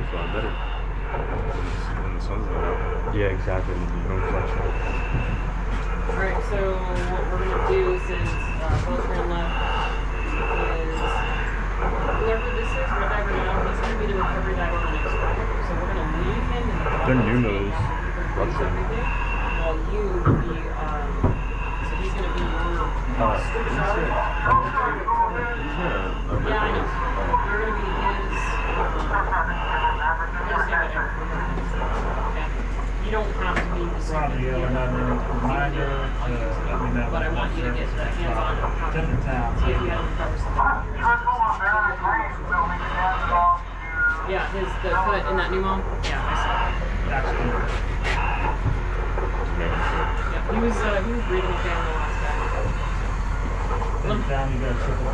a lot better. When the sun's not out. Yeah, exactly. No reflection. Alright, so what we're going to do since both are left is whoever this is, red diver now, he's going to be the recovery diver on the next one. So we're going to leave him in the They're pneumos. everything, while you will be, so he's going to be your stricken diver. Yeah, I know. You're going to be his, you don't have to be the Probably, yeah, we're not in reminder to let me know. But I want you to get hands-on how to different towns. see if you have to recover something. Yeah, the cut in that pneumo. Yeah, I saw it. Actually, Yeah, he was breathing okay on the last guy. different town, you got a triple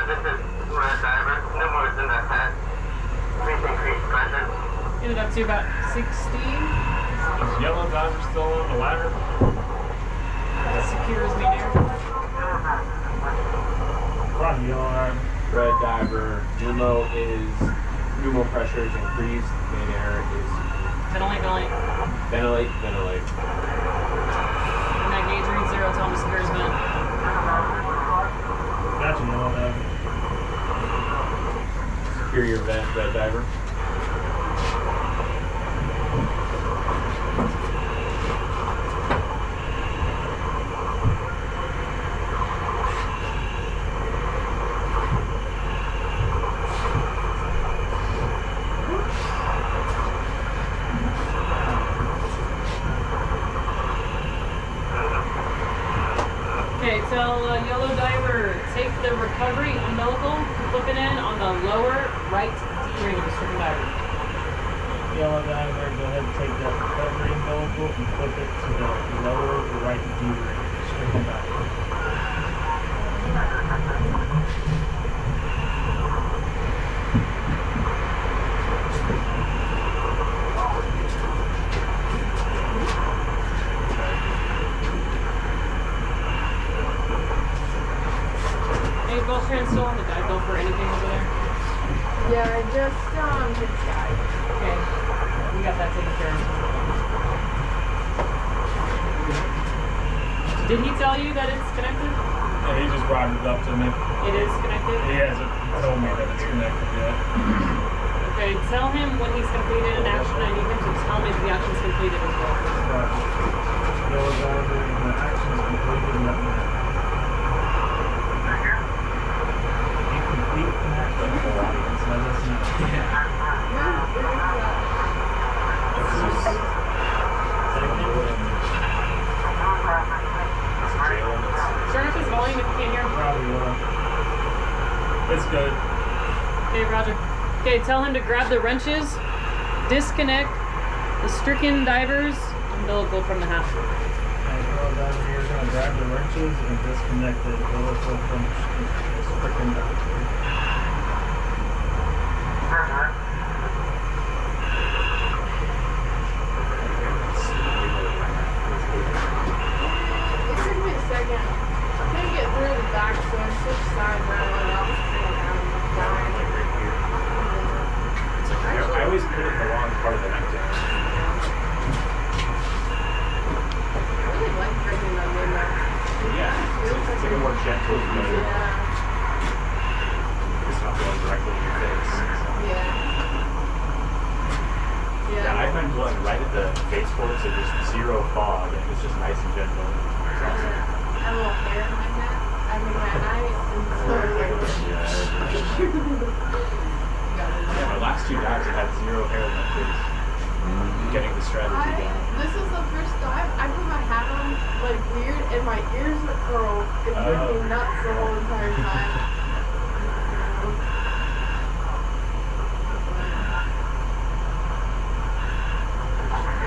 This is red diver. Numbers in the head. Please increase presence. Ended up to about 16. Is yellow diver still on the ladder? Secures me there. Probably yellow diver. Red diver. Pneumo pressure is increased. Main air is Ventilate. ventilate. And that gauge reads 0, tell him to secure his vent. Gotcha, yellow diver. Secure your vent, red diver. Okay, tell yellow diver, take the recovery umbilical, flip it in on the lower right D ring of the stricken diver. Yellow diver, go ahead and take that recovery umbilical and flip it to the lower right D ring. Stricken diver. Hey, both hands still on the guide belt for anything over there? Yeah, I just hit sky. Okay, we got that taken care of. Did he tell you that it's connected? Yeah, he just brought it up to me. It is connected? He hasn't told me that it's connected yet. Okay, tell him when he's completed an action. I need him to tell me if the action's completed as well. Yellow diver, the action is completed and that matters. Incomplete an action for the audience, so that's not. Turn up his volume if you can't hear him. Probably will. It's good. Okay, Roger. Okay, tell him to grab the wrenches, disconnect the stricken diver's umbilical from the hatch. Yellow diver here is going to grab the wrenches and disconnect the umbilical from the stricken diver. It took me a second. I couldn't get through the back, so I switched sides and I went off I always put it in the wrong part of the neck. I really like breaking my window. Yeah, it's like a more gentle motor. Yeah. It's not blowing directly in your face. Yeah. Yeah, I find blowing right at the face ports and just zero fog, and it's just nice and gentle. It's awesome. I have a little hair in my neck. I mean, my eye. Yeah, my last 2 dives I had zero hair in my face. Getting the strategy down. This is the first dive I put my hat on like weird, and my ears were curled. It drove me nuts the whole entire time.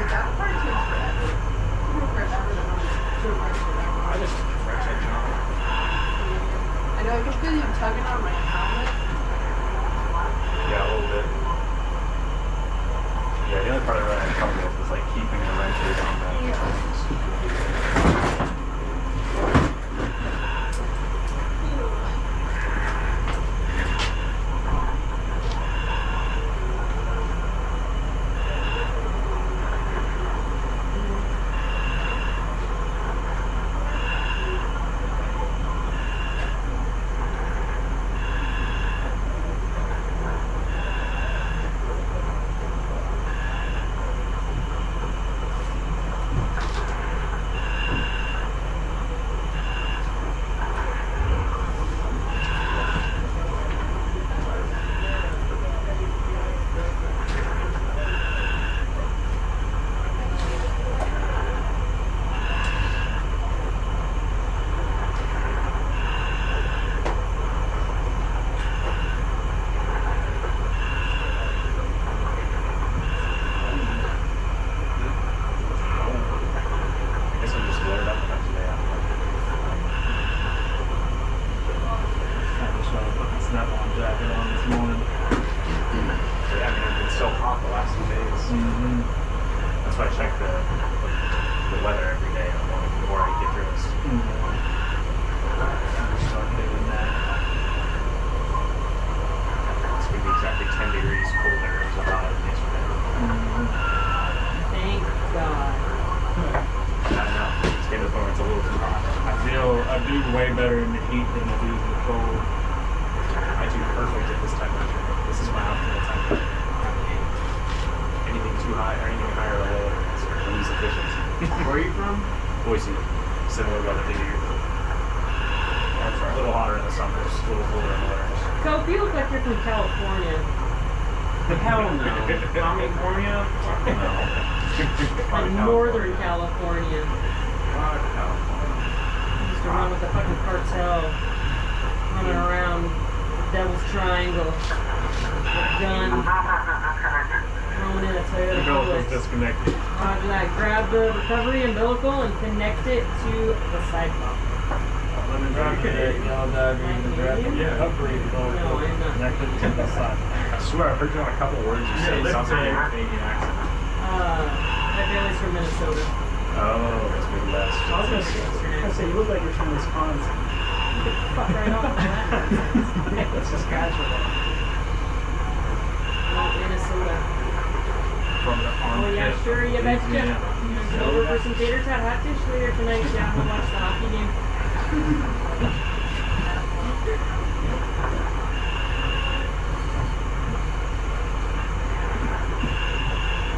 That part takes forever. I just fresh I jump. I know I can feel you tugging on my helmet. Yeah, a little bit. Mm-hmm. That's why I check the weather every day in the morning before I get dressed. Start doing that. It's going to be exactly 10 degrees colder as it was yesterday. Thank God. I know. It's getting to the point where it's a little too hot. I do way better in the heat than I do in the cold. I do perfect at this time of year. This is my optimal time of year. Anything too high or anything higher or lower is insufficient. Where are you from? Boise. Similar weather to you. A little hotter in the summers, a little colder in the winters. Cope, you look like you're from California. Hell no. California? No. Like Northern California. Used to run with the fucking cartel. Running around the Devil's Triangle. With a gun. Throwing in a Toyota The belt was Hilux. disconnected. Roger that. Grab the recovery umbilical and connect it to the side pump. Let me drop it. Y'all dive in and grab the recovery umbilical. No, I'm not. Connect it to the side. I swear I heard you on a couple words you said. It sounds like a Canadian accent. My family's from Minnesota. Oh, that's Midwest. I was gonna say, you look like you're from Wisconsin. Fuck right off. That's Saskatchewan. No, Minnesota. From the Oh yeah, armpit. sure, you betcha. Yeah. Over for some tater tot hot dish later tonight. Yeah, we'll watch the hockey game.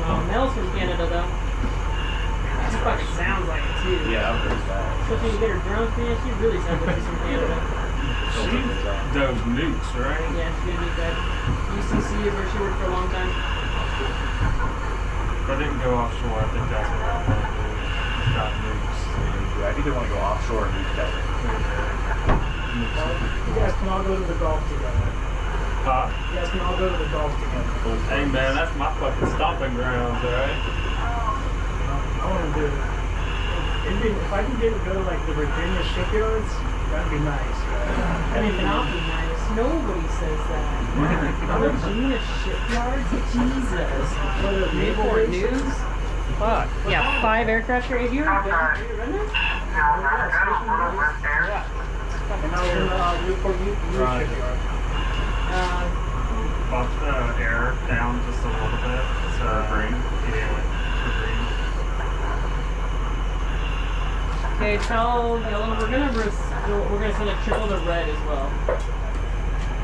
Oh, Mel's from Canada though. She fucking sounds like it too. Yeah, I've heard that. Especially when you get her drunk, man, she really sounds like she's from Canada. She does nukes, right? Yeah, she did that. UCC is where she worked for a long time. I didn't go offshore. I think that's what I want to do. Got nukes. Yeah, I either want to go offshore or nuke that. You guys can all go to the golf together. You guys can all go to the golf together. Hey man, that's my fucking stomping grounds, alright? I want to do it. If I can get to go to like the Virginia shipyards, that'd be nice. I mean, not be nice. Nobody says that. Virginia shipyards? Jesus. Newport News? Fuck. Yeah, 5 aircraft carriers. Have you ever been there? And I was in Newport News Right. shipyard. Bump the air down just a little bit. So green. Yeah, for green. Okay, tell yellow we're gonna send a trickle to red as well.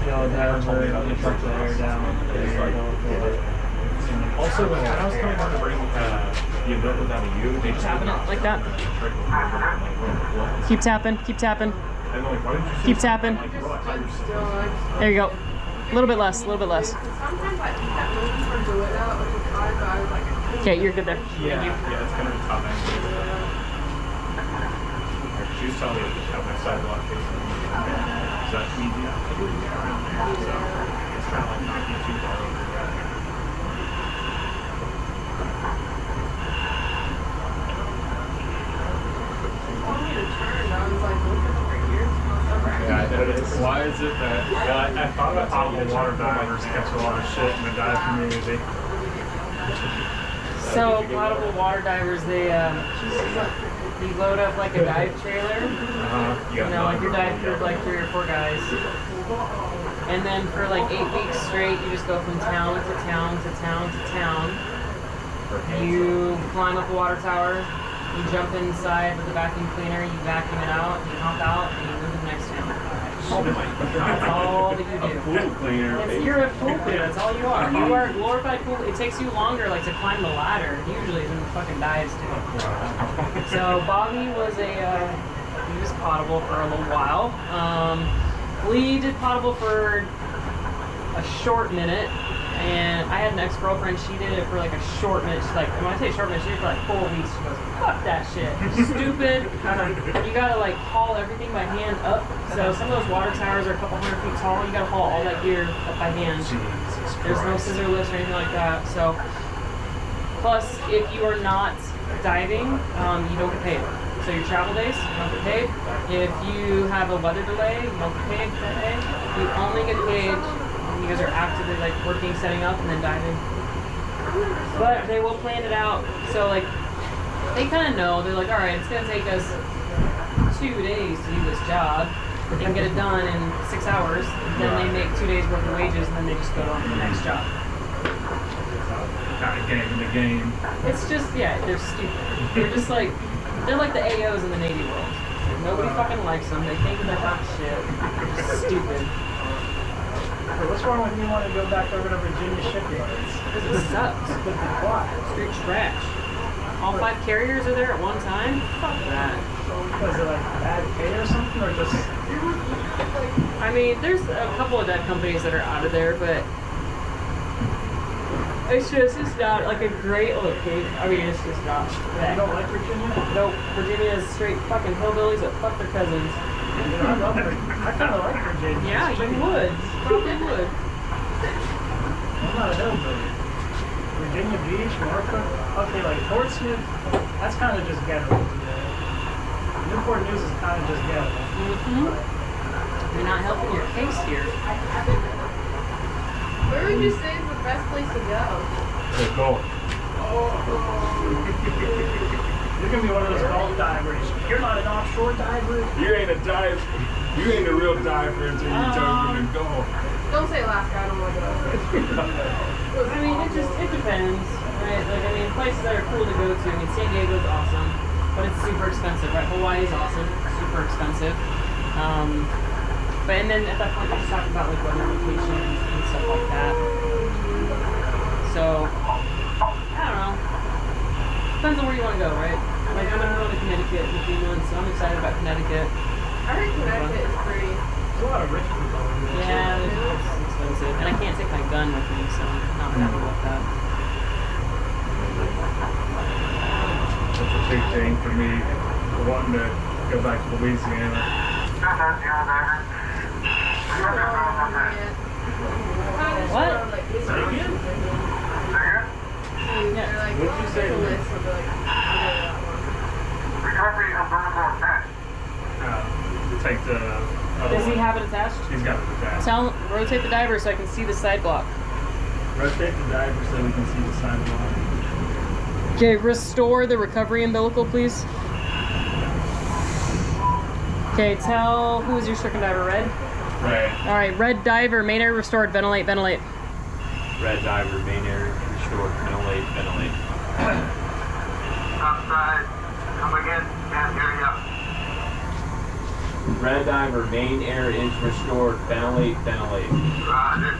Y'all have the air down. Also, when I was coming down to bring the umbilical down to you, they just Tapping it like that. that. Keep tapping, keep tapping, keep tapping. There you go. A little bit less, a little bit less. Sometimes I think that movie from Do It Out, which is hard, but I was like, Okay, you're good there. Yeah, it's kind of a top end. She was telling me to just have my sidewalk facing me. So that's easy to get around there. So it's kind of like not being too far over. told me to turn, and I was like, looking over here. Yeah, I noticed. Why is it that I thought that potable water divers catch a lot of shit in the dive community? So potable water divers, they load up like a dive trailer. You know, like your dive crew of like 3 or 4 guys. And then for like 8 weeks straight, you just go from town to town to town to town. You climb up a water tower, you jump inside with the vacuum cleaner, you vacuum it out, you hop out, and you move to the next town. That's all that you do. Pool cleaner. You're a pool cleaner, that's all you are. You are a glorified pool. It takes you longer like to climb the ladder, usually, than fucking dives do. So Bobby was he was potable for a little while. Lee did potable for a short minute, and I had an ex-girlfriend, she did it for like a short minute. She's like, when I say short minute, she did it for like 4 weeks. She goes, fuck that shit. It's stupid. You gotta like haul everything by hand up. So some of those water towers are a couple hundred feet tall. You gotta haul all that gear up by hand. There's no scissor lifts or anything like that. So, plus, if you are not diving, you don't get paid. So your travel days, you don't get paid. If you have a weather delay, you don't get paid that day. You only get paid when you guys are actively like working, setting up, and then diving. But they will plan it out. So like, they kind of know. They're like, all right, it's gonna take us 2 days to do this job. They can get it done in 6 hours. Then they make 2 days worth of wages, and then they just go on to the next job. Kind of game in the game. It's just, yeah, they're stupid. They're just like, they're like the AOs in the Navy world. Nobody fucking likes them. They think they're hot shit. They're just stupid. Hey, what's wrong with you wanting to go back over to Virginia shipyards? Because it sucks. Why? Straight trash. All 5 carriers are there at one time? Fuck that. Was it like bad pay or something, or just? I mean, there's a couple of that companies that are out of there, but it's not like a great location. I mean, it's just not. You don't like Virginia? Nope, Virginia is straight fucking hillbillies that fuck their cousins. I love Virginia. I kind of like Virginia. Yeah, you would. Probably would. I'm not a hillbilly. Virginia Beach, Norfolk. Okay, like Portsmouth, that's kind of just ghetto. Newport News is kind of just ghetto. You're not helping your case here. Where would you say is the best place to go? The goal. You're gonna be one of those golf divers. You're not an offshore diver. You ain't a diver. You ain't a real diver until you tell me to go. Don't say Alaska. I don't want to go. I mean, it depends, right? Like, I mean, places that are cool to go to. I mean, San Diego's awesome, but it's super expensive, right? Hawaii's awesome, super expensive. But and then at that point, you're just talking about like weather locations and stuff like that. So, I don't know. Depends on where you want to go, right? Like, I'm gonna go to Connecticut in a few months, so I'm excited about Connecticut. I heard Connecticut is pretty. There's a lot of rich people over there. Yeah, it's expensive, and I can't take my gun with me, so I'm not happy about that. That's a big thing for me, wanting to go back to Louisiana. What? Say again? Yeah. What'd you say? Recovery umbilical attached. Take the other Does he one. have it attached? He's got it attached. Tell him, rotate the diver so I can see the side block. Rotate the diver so we can see the sidewalk. Okay, restore the recovery umbilical, please. Okay, tell who is your stricken diver, Red? Red. All right, Red diver, main air restored, ventilate, ventilate. Red diver, main air restored, ventilate, ventilate. Outside. Come again. Can't hear you. Red diver, main air is restored, ventilate, ventilate. Roger.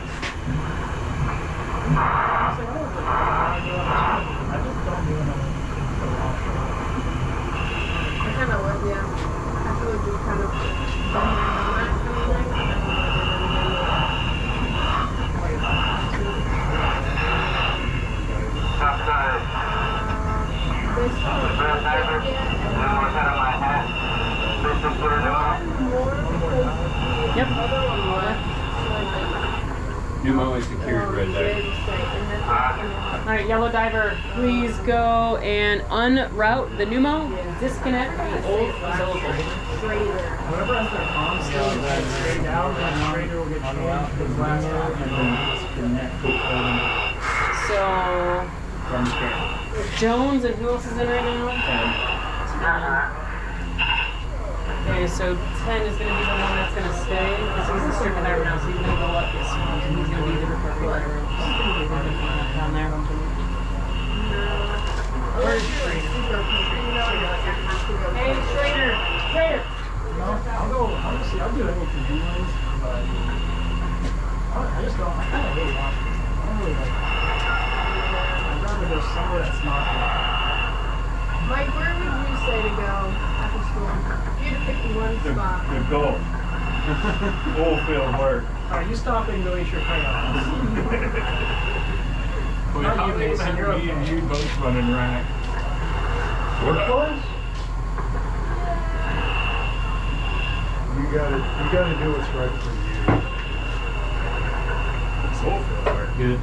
I kind of would, yeah. I feel like just kind of. Outside. Red diver. One more time on my hat. This is for Yep. Pneumo is secured, red diver. All right, yellow diver, please go and unroute the pneumo, disconnect the old umbilical. Whatever has their palms still straight out, that straighter will get changed to black out and then disconnect So, from there. Jones and who else is in right now? Okay, so 10 is going to be the one that's going to stay, because he's the stricken diver now, so he's going to go up this one, and he's going to be the recovery diver. Down there. Where's Schrader? Hey, Schrader! Schrader! No, I'll go, honestly, I'll do anything anyways, but I just don't, I kind of hate Washington. I don't really like it. I'd rather go somewhere that's not Mike, where would you say to go after school? If you had to pick one spot. The goal. Full field work. Alright, you stop and go eat your crayons. Well, Not how you, many Mason, me you're and you both running rack? Boys? You gotta do what's right for you. Full field work. Good.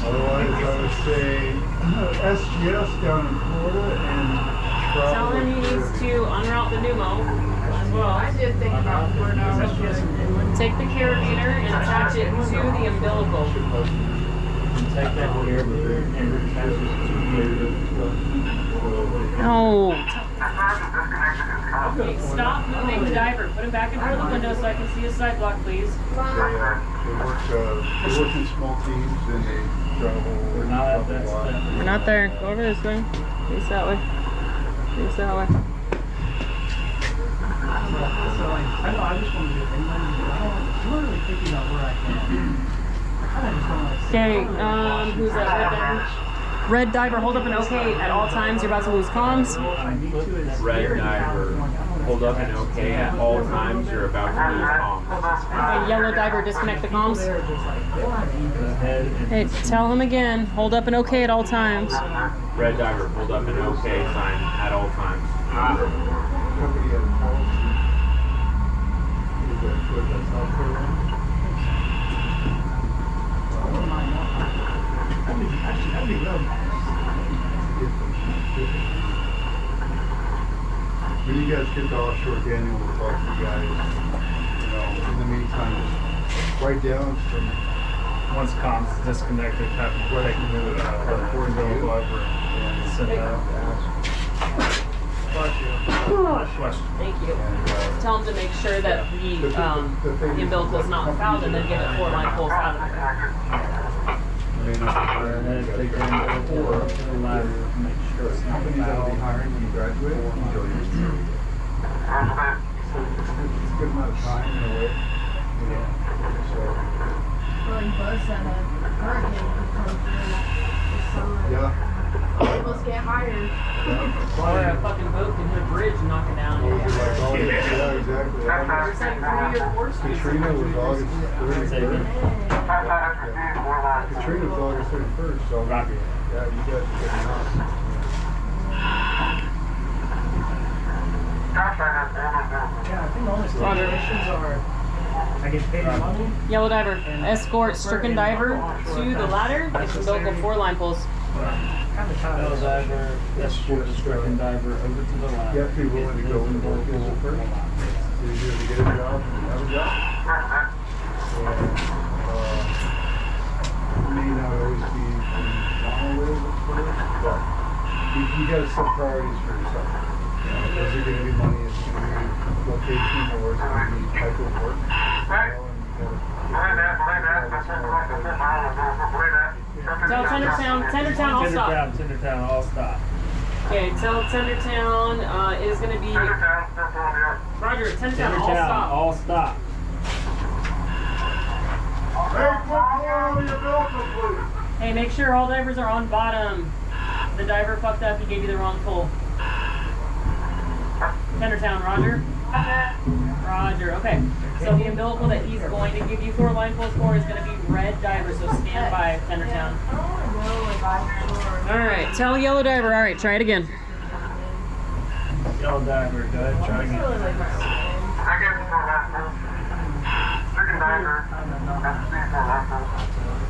Otherwise, I would say SGS down in Florida and Tell probably him he needs to unroute the pneumo as well. I did think about Florida. Take the carabiner and attach it to the umbilical. take that carabiner and attach it to No. Okay, stop moving the diver. Put him back in front of the window so I can see his side block, please. They work in small teams and they travel. We're not at that step. We're not there. Go over this way. Face that way. Face that way. So like, I know I just want to do it anyway, but I'm really thinking about where I can. I kind of just want to like. Okay, who's that? Red diver? Red diver, hold up an OK at all times. You're about to lose comms. Red diver, hold up an OK at all times. You're about to lose comms. Okay, yellow diver, disconnect the comms. Hey, tell him again. Hold up an OK at all times. Red diver, hold up an OK sign at all times. Company had a policy. Is that good? That's not fair. That'd be real nice. When you guys get to offshore, Daniel will talk to you guys. You know, in the meantime, just write down some. Once comms is disconnected, have them take the umbilical over and send that out. Question. Thank you. Tell him to make sure that the umbilical is not fouled and then get it 4-line pulls out of there. Take the umbilical up to the ladder, make sure it's not Companies that'll be fouled. hiring when you graduate, enjoy your experience. So it's a good amount of time in a way. You know, so. Like bus and a hurricane could come through this summer. Yeah. All of us get hired. Or a fucking boat can hit a bridge and knock it down. Yeah, exactly. Katrina was August 31st. Katrina was August 31st, so Roger. yeah, you guys are getting out. Yeah, I think the only stipulations are I get paid money. Yellow diver, escort stricken diver to the ladder. Get the umbilical 4-line pulls. Kind of tired. Yellow diver, escort the stricken diver over to the ladder. You have to be willing to go and work as a first. So you either get a job or you have a job. And, may not always be on with first, but you got to set priorities for yourself. Is it going to be money? Is it going to be location? Or is it going to be type of work? Tell Tendertown, all stop. Tendertown, all stop. Okay, tell Tendertown is going to be. Roger, Tendertown, all Tendertown, stop. all stop. Hey, make sure all divers are on bottom. The diver fucked up, he gave you the wrong pull. Tendertown, Roger? Roger, okay. So the umbilical that he's going to give you 4-line pulls for is going to be red diver, so stand by, Tendertown. Alright, tell yellow diver, alright, try it again. Yellow diver, go ahead, try again.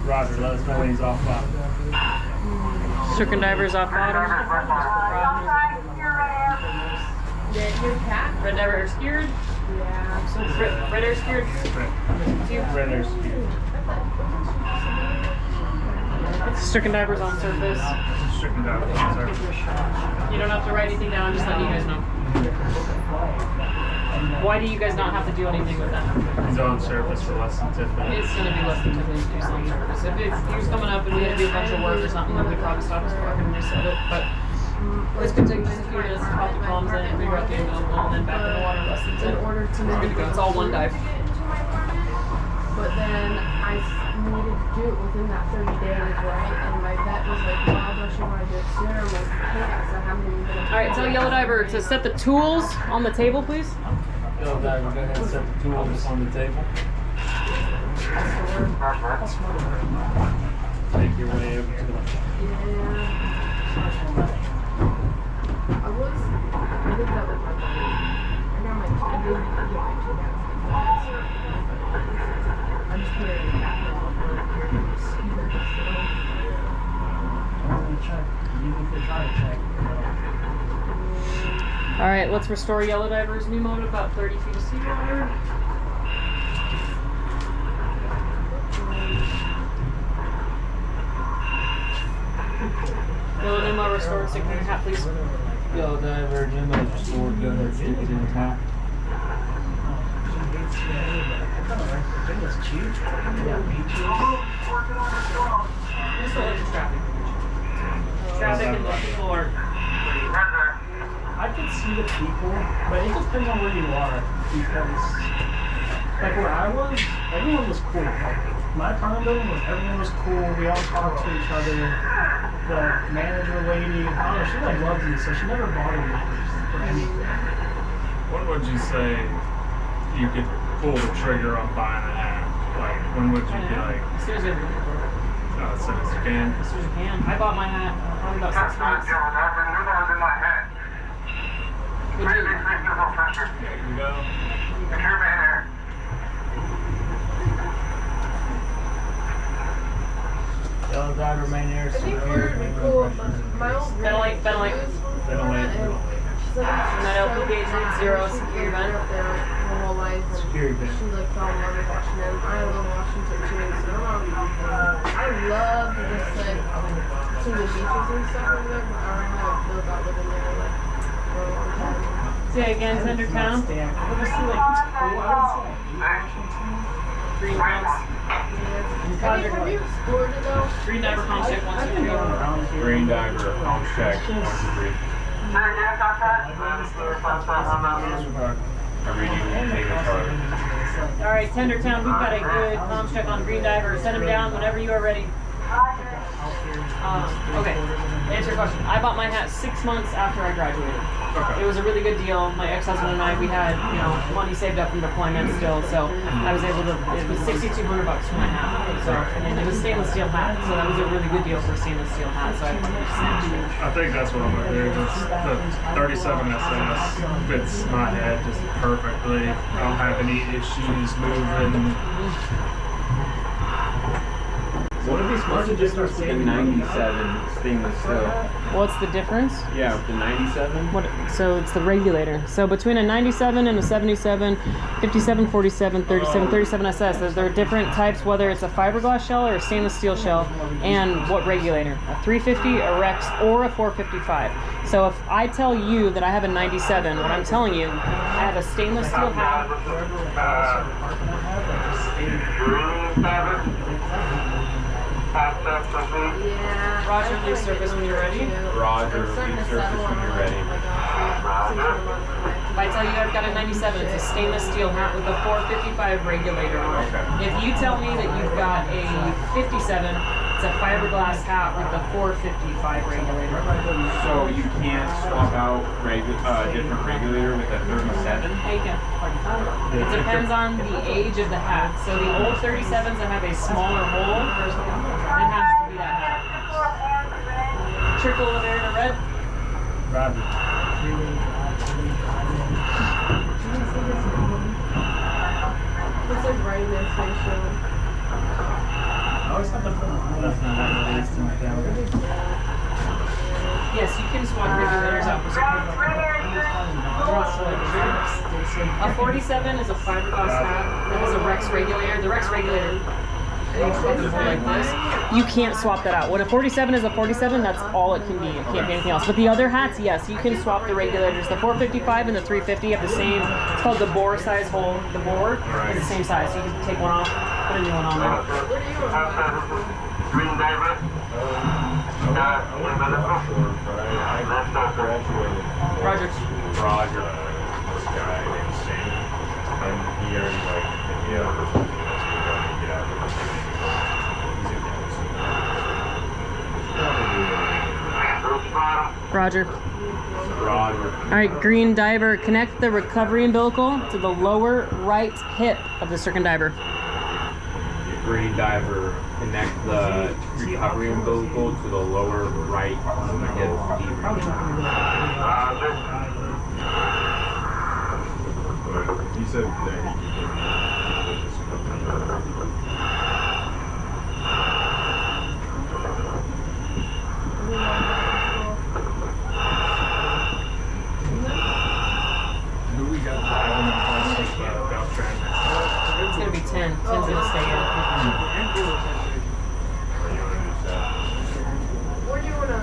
Roger, let us know when he's off bottom. Stricken diver's off bottom. Red diver air skewered. Yeah. Red air skewered. Red air skewered. Stricken diver's on surface. Stricken diver on surface. You don't have to write anything down, I'm just letting you guys know. Why do you guys not have to do anything with that? He's on surface for less than 10 minutes. It's going to be less than 10 minutes to do something on surface. If he was coming up and we had to do a bunch of work or something, then we'd probably stop his work and reset it. But this could take just a few minutes to pop the columns in and reroute the umbilical and then back in the water less than 10. In order to It's good to go. It's all one dive. But then I needed to do it within that 30 days, right? And my vet was like, well, don't you want to do it sooner? I'm like, I can't, so I haven't even been. Alright, tell yellow diver to set the tools on the table, please. Yellow diver, go ahead and set the tools on the table. Make your way over to the left. Yeah. I think that was my buddy. I got my two, I did get my two guys. I'm just here in the back of the Check. Even if they try to check. Alright, let's restore yellow diver's pneumo to about 30 feet of seawater. Yellow pneumo restored, stick in your hat, please. Yellow diver, pneumo restored, go ahead, stick it in the hat. Virginia's cheap. Yeah, beaches. Just a little traffic. Traffic and the people are I could see the people, but it depends on where you are. Because, like where I was, everyone was cool. Like, my apartment building was, everyone was cool. We all talked to each other. The manager lady, I don't know, she like loved me, so she never bothered me for anything. When would you say you could pull the trigger on buying a hat? Like, when would you be like, as soon as you as soon as you can? As soon as you can. I bought my hat probably about 6 months. Would you? There you go. Yellow diver, main air, I think superior, we're main cool. pressure. My old Fenolite. She's like, That LPPH reads 0, secure vent. up there her whole life. And Security vent. she like fell in love with Washington. I love Washington too. So I love to just like see the beaches and stuff over there, but I don't have no about living there like for a long time. Say again, Tender Town. Stand. I would just see like it's cool. I would say like Washington. Green Mounts. Have you explored it though? Green diver contact 1, 2, 3. Around here. Green diver, home check, 1, 2, 3. I'm reading Taylor card. Alright, Tender Town, we've got a good comms check on Green Diver. Send him down whenever you are ready. Okay, to answer your question, I bought my hat 6 months after I graduated. It was a really good deal. My ex-husband and I, we had, money saved up from deployment still, so I was able to, it was $6,200 for my hat. So, and it was stainless steel hat, so that was a really good deal for a stainless steel hat, so I snatched it. I think that's what I'm gonna do. The 37 SS fits my head just perfectly. I don't have any issues moving. What are these supposed to difference with the 97 stainless steel? What's the difference? Yeah, with the 97? So it's the regulator. So between a 97 and a 77, 57, 47, 37, 37 SS, there are different types, whether it's a fiberglass shell or a stainless steel shell, and what regulator. A 350, a Rex, or a 455. So if I tell you that I have a 97, what I'm telling you, I have a stainless steel hat. Yeah. Roger, leave surface when you're ready. Roger, leave surface when you're ready. If I tell you I've got a 97, it's a stainless steel hat with a 455 regulator on it. If you tell me that you've got a 57, it's a fiberglass hat with a 455 regulator. So you can't swap out different regulator with a 37? Yeah, you can. It depends on the age of the hat. So the old 37s that have a smaller hole, it has to be that hat. Trickle of air to red. Roger. Looks like right in this facial. I always thought that's not that released in my camera. Yes, you can swap regulators out for some. A 47 is a fiberglass hat that has a Rex regulator. The Rex regulator like this. You can't swap that out. When a 47 is a 47, that's all it can be. It can't be anything else. But the other hats, yes, you can swap the regulators. The 455 and the 350 have the same, it's called the bore size hole. The bore is the same size. So you can take one off, put a new one on there. Green diver. Roger. Roger. This guy named Sam. And he already hit me up. Get out of here. Roger. Roger. All right, Green Diver, connect the recovery umbilical to the lower right hip of the stricken diver. Green diver, connect the recovery umbilical to the lower right hip You said that. Who we got driving in about trend? It's gonna be 10. 10's gonna stay in. Where do you wanna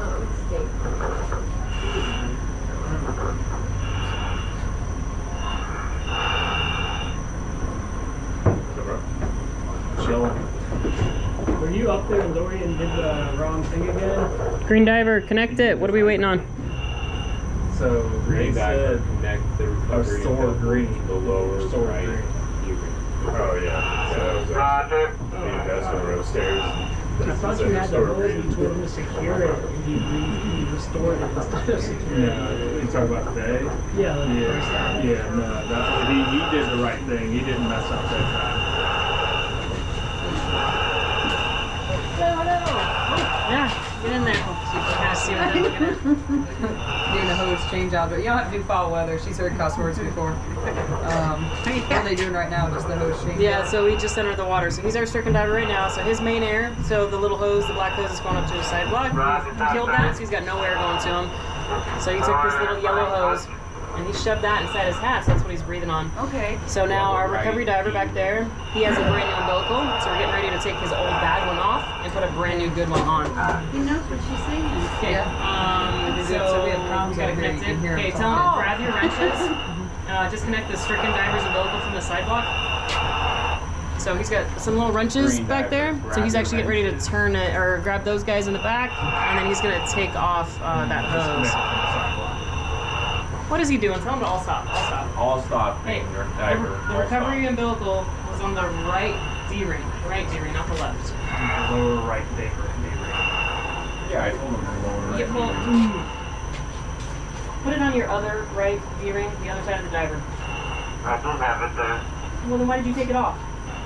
stay? wrong thing again. Green diver, connect it. What are we waiting on? So Green they diver said connect the recovery store umbilical green. to the lower Store right green. gearing. Oh yeah. So that was Roger. the investment road stairs. I thought you had the hose, you told him to secure it, and he restored it instead of securing it. No, you talk about today? Yeah, like the first time. Yeah, no, he did the right thing. He didn't mess up that time. Yeah, get in there. So you can kind of see what they're looking at. Doing a hose change out, but you don't have to do foul weather. She's heard cuss words before. What are they doing right now? Just the hose change? Yeah, so we just entered the water. So he's our stricken diver right now. So his main air, so the little hose, the black hose is going up to his side block. We killed that, so he's got no air going to him. So he took this little yellow hose and he shoved that inside his hat, so that's what he's breathing on. Okay. So now our recovery diver back there, he has a brand new umbilical, so we're getting ready to take his old bad one off and put a brand new good one on. He knows what she's saying. Okay. So we have comms gotta over here. connect You it. can hear Okay, them tell him talking. to grab your wrenches. Disconnect the stricken diver's umbilical from the sidewalk. So he's got some little wrenches Green back diver, there. So grab he's your actually getting ready to wrenches. turn it or grab those guys in the back, and then he's gonna take off that hose. What is he doing? Tell him to all stop. All stop. All stop, Hey, green the diver. all recovery stop. umbilical was on the right D-ring. Right D-ring, not the left. Lower right day. Yeah, I told him to lower Yeah, right. well, put it on your other right D-ring, the other side of the diver. I do have it there. Well, then why did you take it off?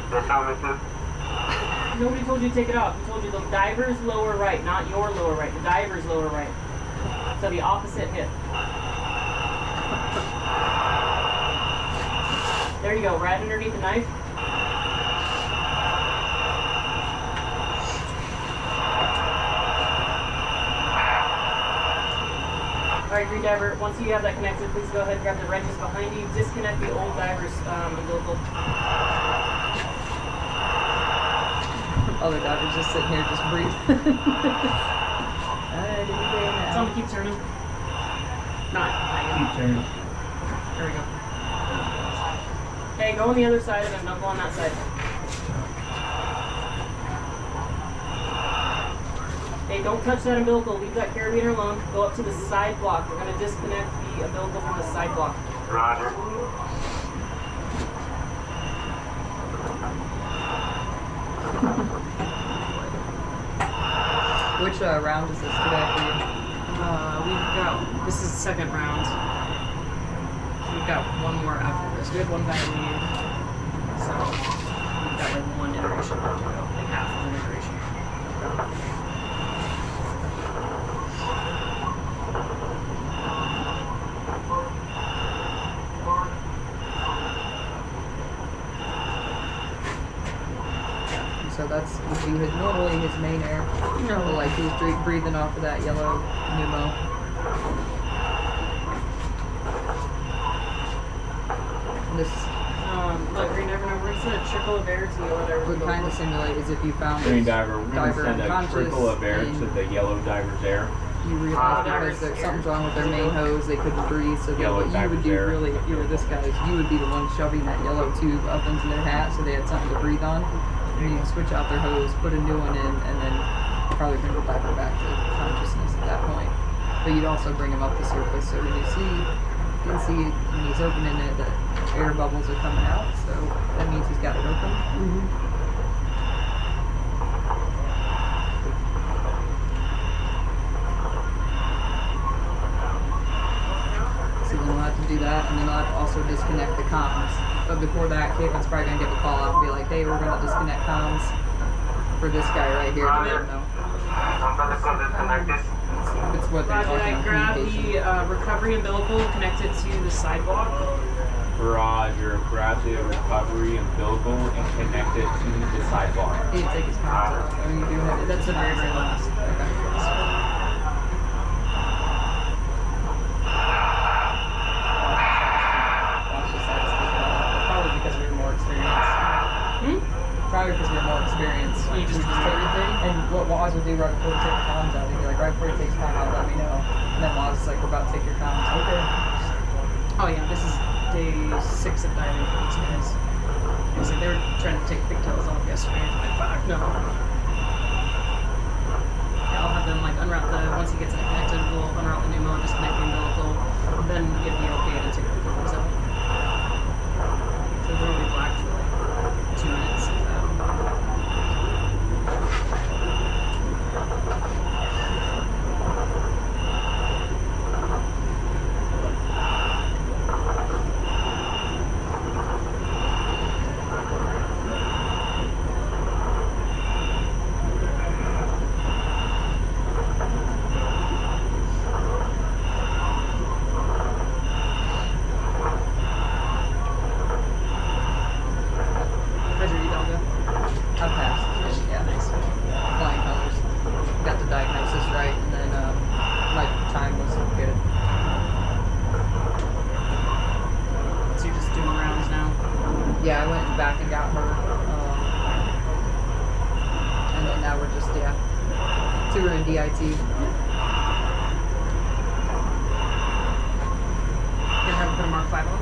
They told me to. Nobody told you to take it off. We told you the diver's lower right, not your lower right. The diver's lower right. So the opposite hip. There you go, right underneath the knife. Alright, green diver, once you have that connected, please go ahead and grab the wrenches behind you. Disconnect the old diver's umbilical. Other diver's just sitting here, just breathing. Alright, do you day Tell now? him to keep turning. Not yet. Keep turning. There we go. Okay, go on the other side of him, don't go on that side. Okay, don't touch that umbilical, leave that carabiner alone. Go up to the side block. We're going to disconnect the umbilical from the side block. Roger. Which round is this today for you? We've got, this is the second round. We've got one more after this. We had one guy leave. So, we've got like one iteration left to go, like half of an iteration. So that's would be his, normally his main air. No. Like he's breathing off of that yellow pneumo. And this Look, green diver, we're just gonna trickle of air to you, whatever. would kind of simulate as if you found Green this diver, we're going to diver send a unconscious trickle of air and to the yellow diver's air. you realize because something's wrong with their main hose, they couldn't breathe. So then Yellow what you would do diver's air. really, if you were this guy, is you would be the one shoving that yellow tube up into their hat so they had something to breathe on. And you'd switch out their hose, put a new one in, and then probably bring the diver back to consciousness at that point. But you'd also bring him up the surface so when you can see when he's opening it that air bubbles are coming out. So that means he's got it open. So then we'll have to do that, and then we'll have to also disconnect the comms. But before that, Caitlin's probably gonna give a call out and be like, "Hey, we're gonna disconnect comms for this guy right here." To let him know. Umbilical disconnected. It's what they're Roger, talking I about. grab Communication. the recovery umbilical connected to the sidewalk. Roger, grab the recovery umbilical and connect it to the sidewalk. He didn't take his comms out. I mean, you do have it. That's the very, very last. Probably because we were more experienced. Probably because we were more experienced. You just We do everything? And what Waz would do right before we take the comms out, he'd be like, right before he takes time out, let me know. And then Waz is like, we're about to take your comms. Okay. Oh yeah, this is day 6 of diving for these guys. So they were trying to take pigtails off yesterday. I'm like, fuck no. doing DIT. Gonna have to put a Mark 5 on.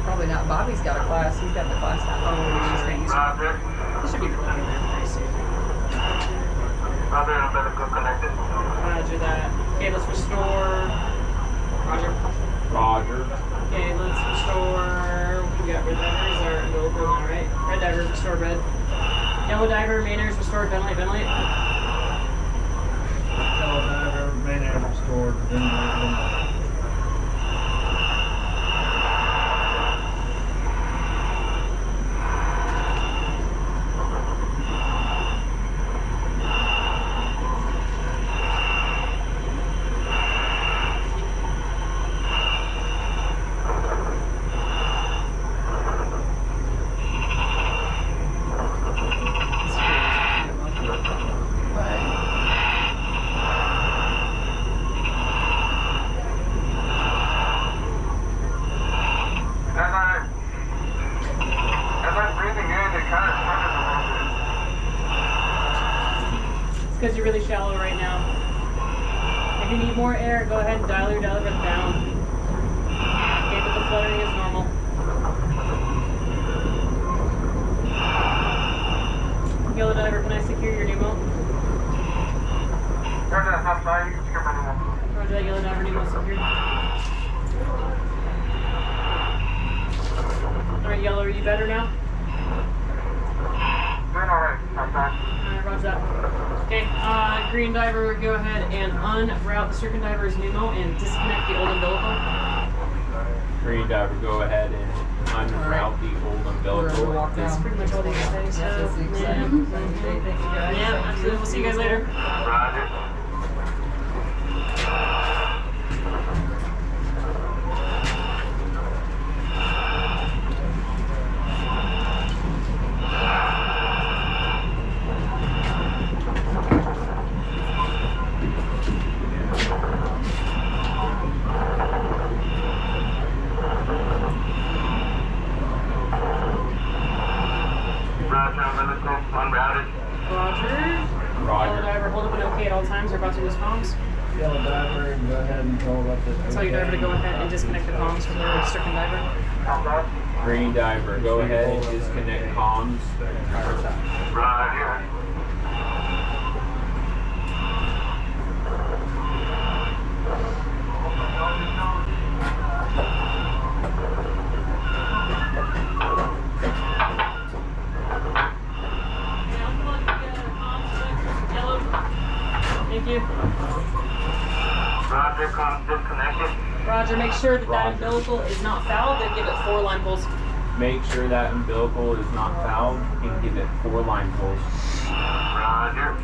Probably not. Bobby's got a class. He's got the class now. Oh, he's gonna use it. He should be really good there pretty soon. Roger that. Okay, let's restore. Roger. Roger. Okay, let's restore. We got red divers or umbilical now, right? Red diver, restore red. Yellow diver, main air is restored, ventilate, ventilate. Yellow diver, main air restored, ventilate. Because you're really shallow right now. If you need more air, go ahead and dial your diver down. Okay, but the fluttering is normal. Yellow diver, can I secure your pneumo? Roger that, yellow diver, pneumo secured. Alright, yellow, are you better now? Alright, roger that. Okay, green diver, go ahead and unroute the stricken diver's pneumo and disconnect the old umbilical. Green diver, go ahead and unroute the old umbilical. That's pretty much all these things have. Yeah, absolutely. We'll see you guys later. Roger. Unrouted. Roger. Yellow diver, hold up an OK at all times. We're about to lose comms. Yellow diver, go ahead and hold up the. Tell your diver to go ahead and disconnect the comms from the stricken diver. Green diver, go ahead and disconnect comms. Roger. Thank you. Roger, comms disconnected. Roger, make sure that Roger. that umbilical is not fouled, then give it 4 line pulls. Make sure that umbilical is not fouled and give it 4 line pulls. Roger.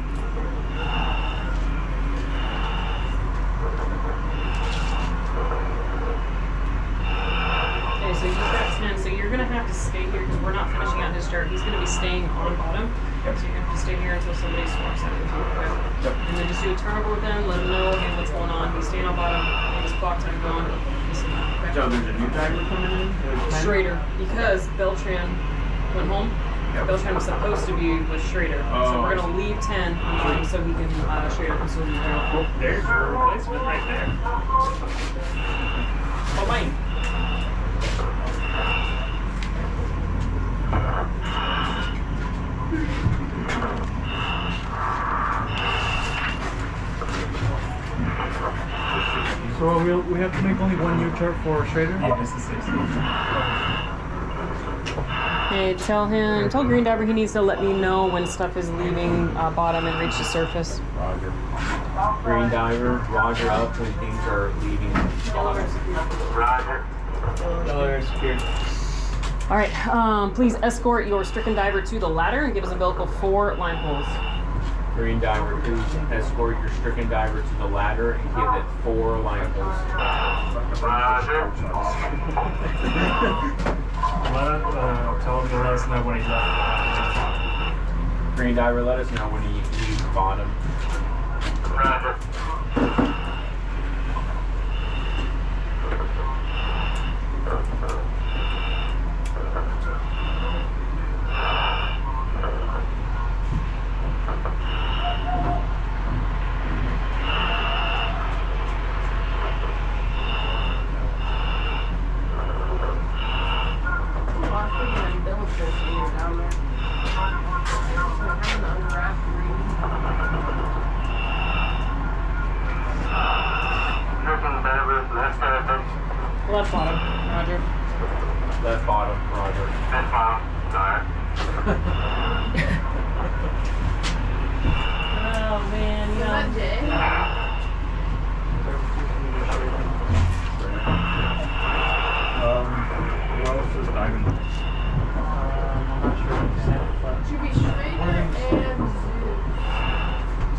Okay, so you've got 10, so you're going to have to stay here because we're not finishing out his chart. He's going to be staying on bottom. So you're going to have to stay here until somebody swaps out with you. Okay? Yep. And then just do a turnover with them, let them know, hey, what's going on. He's staying on bottom, and his clock time going. Okay? So there's a new diver coming in? Schrader, because Beltran went home. Beltran was supposed to be with Schrader. So Oh, we're going to leave 10 on so he can, Schrader can still be there. Oh, there's your replacement right there. Oh, mine. So we have to make only one new chart for Schrader? Yeah, it's the 60. Hey, tell Green Diver he needs to let me know when stuff is leaving bottom and reach the surface. Roger. Green diver, roger up when things are leaving bottom. Roger. Yellow air secured. All right, please escort your stricken diver to the ladder and give us umbilical 4 line pulls. Green diver, please escort your stricken diver to the ladder and give it 4 line pulls. Roger. Tell him to let us know when he's left. Green diver, let us know when he leaves bottom. Roger. Left bottom, Roger. Left bottom, Roger. Left bottom. Alright. Oh man, Is that Jay? Who else is diving? I'm not sure exactly, but Should be Schrader and Zeus.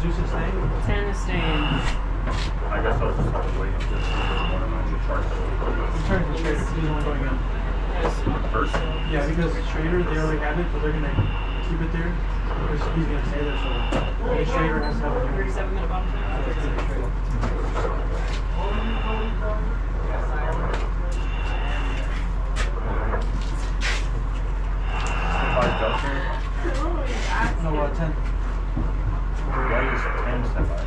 Zeus is staying. 10 is staying. I guess I'll just have to wait until one of my charts. He's turning to Schrader. He's the one going in. First? Yeah, because Schrader, they already have it, but they're gonna keep it there. Because he's gonna stay there, so only Schrader has to have it. 37-minute bottom time. Five Delta? No, 10. Why is 10 stand by?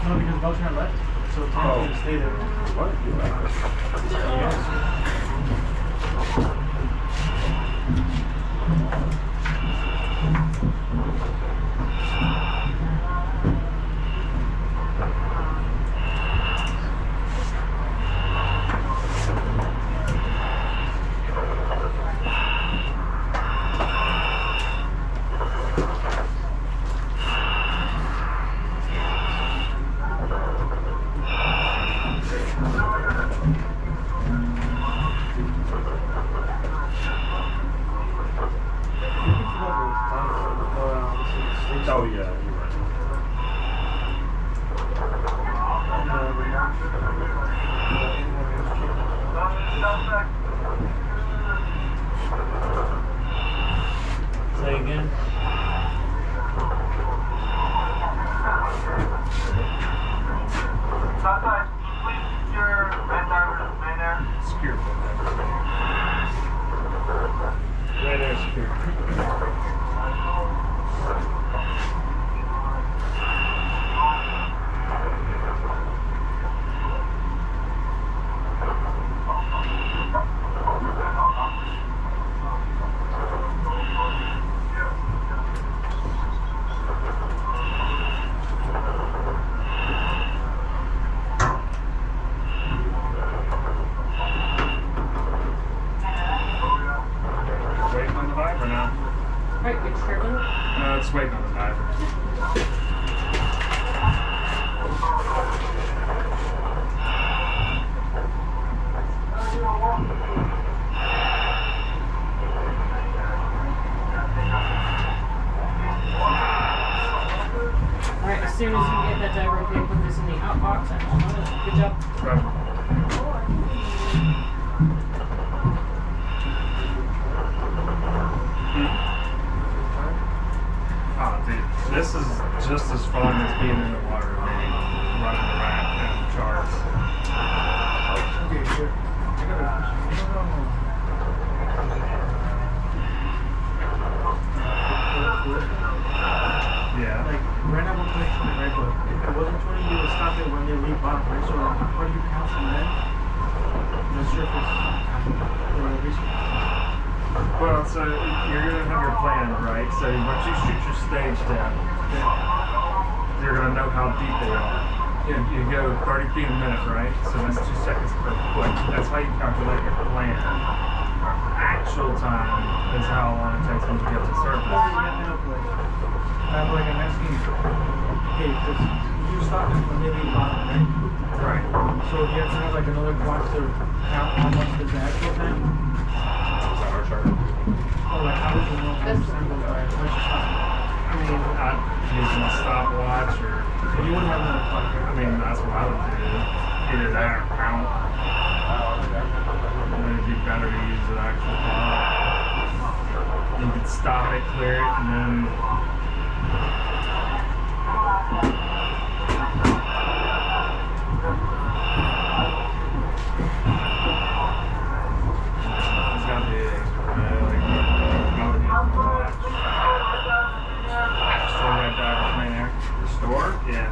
No, because Beltran left, so 10's gonna stay there. What? Oh yeah, you're right. Say again. Southside, please secure main divers, main air. Secure. Right there, secure. Waiting on the diver now. Alright, good stricken. No, it's waiting on the diver. Alright, as soon as you get that diver, okay, put this in the outbox and I'll know it. Good job. Oh, dude, this is just as fun as being in the water, man. Running the raft and charts. Okay, here. I got a question. Yeah. Like, right now we're playing 20, right? But if it wasn't 20, you would stop it when they leave bottom, right? So, like, how do you count from then? The surface. Well, so you're gonna have your plan, right? So once you shoot your stage down, you're gonna know how deep they are. You go 30 feet a minute, right? So that's 2 seconds per foot. That's how you calculate your plan. Actual time is how long it takes them to get to the surface. Like, I'm asking, okay, because you stop it when they leave bottom, right? Right. So you have to have, like, another clock to count how much is the actual time? Is that our chart? Or, like, how would you know how much time goes by? Once you stop. I mean, I'd use a stopwatch or, So you wouldn't have another clock, right? I mean, that's what I would do. Either that or count. It'd be better to use an actual clock. You could stop it, clear it, and then it's gotta be like Restore red dot main air. Restore? Yeah.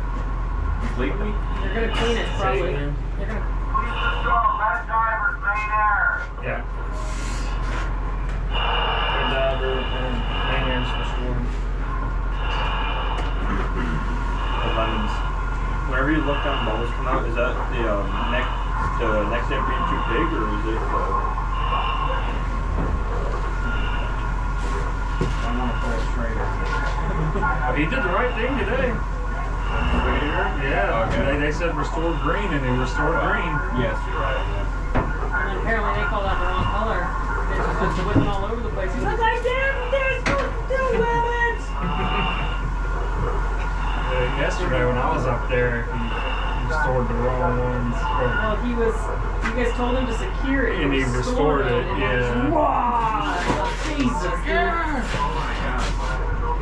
Completely? They're gonna clean it, probably. again. They're gonna. Please restore red divers, main air. Yeah. Red diver and main air's restored. The lemons. Whenever you look down bubbles come out, is that the neck next day being too big, or is it? I want to play a straighter. He did the right thing today. Yeah. Okay. They said restore green, and he restored green. Yes, you're right. And then apparently they called out the wrong color. It's just whipping all over the place. He's like, I didn't do it! Yesterday when I was up there, he restored the wrong ones. Well, you guys told him to secure it. And he restored it, and yeah. Wow! Jesus, dude.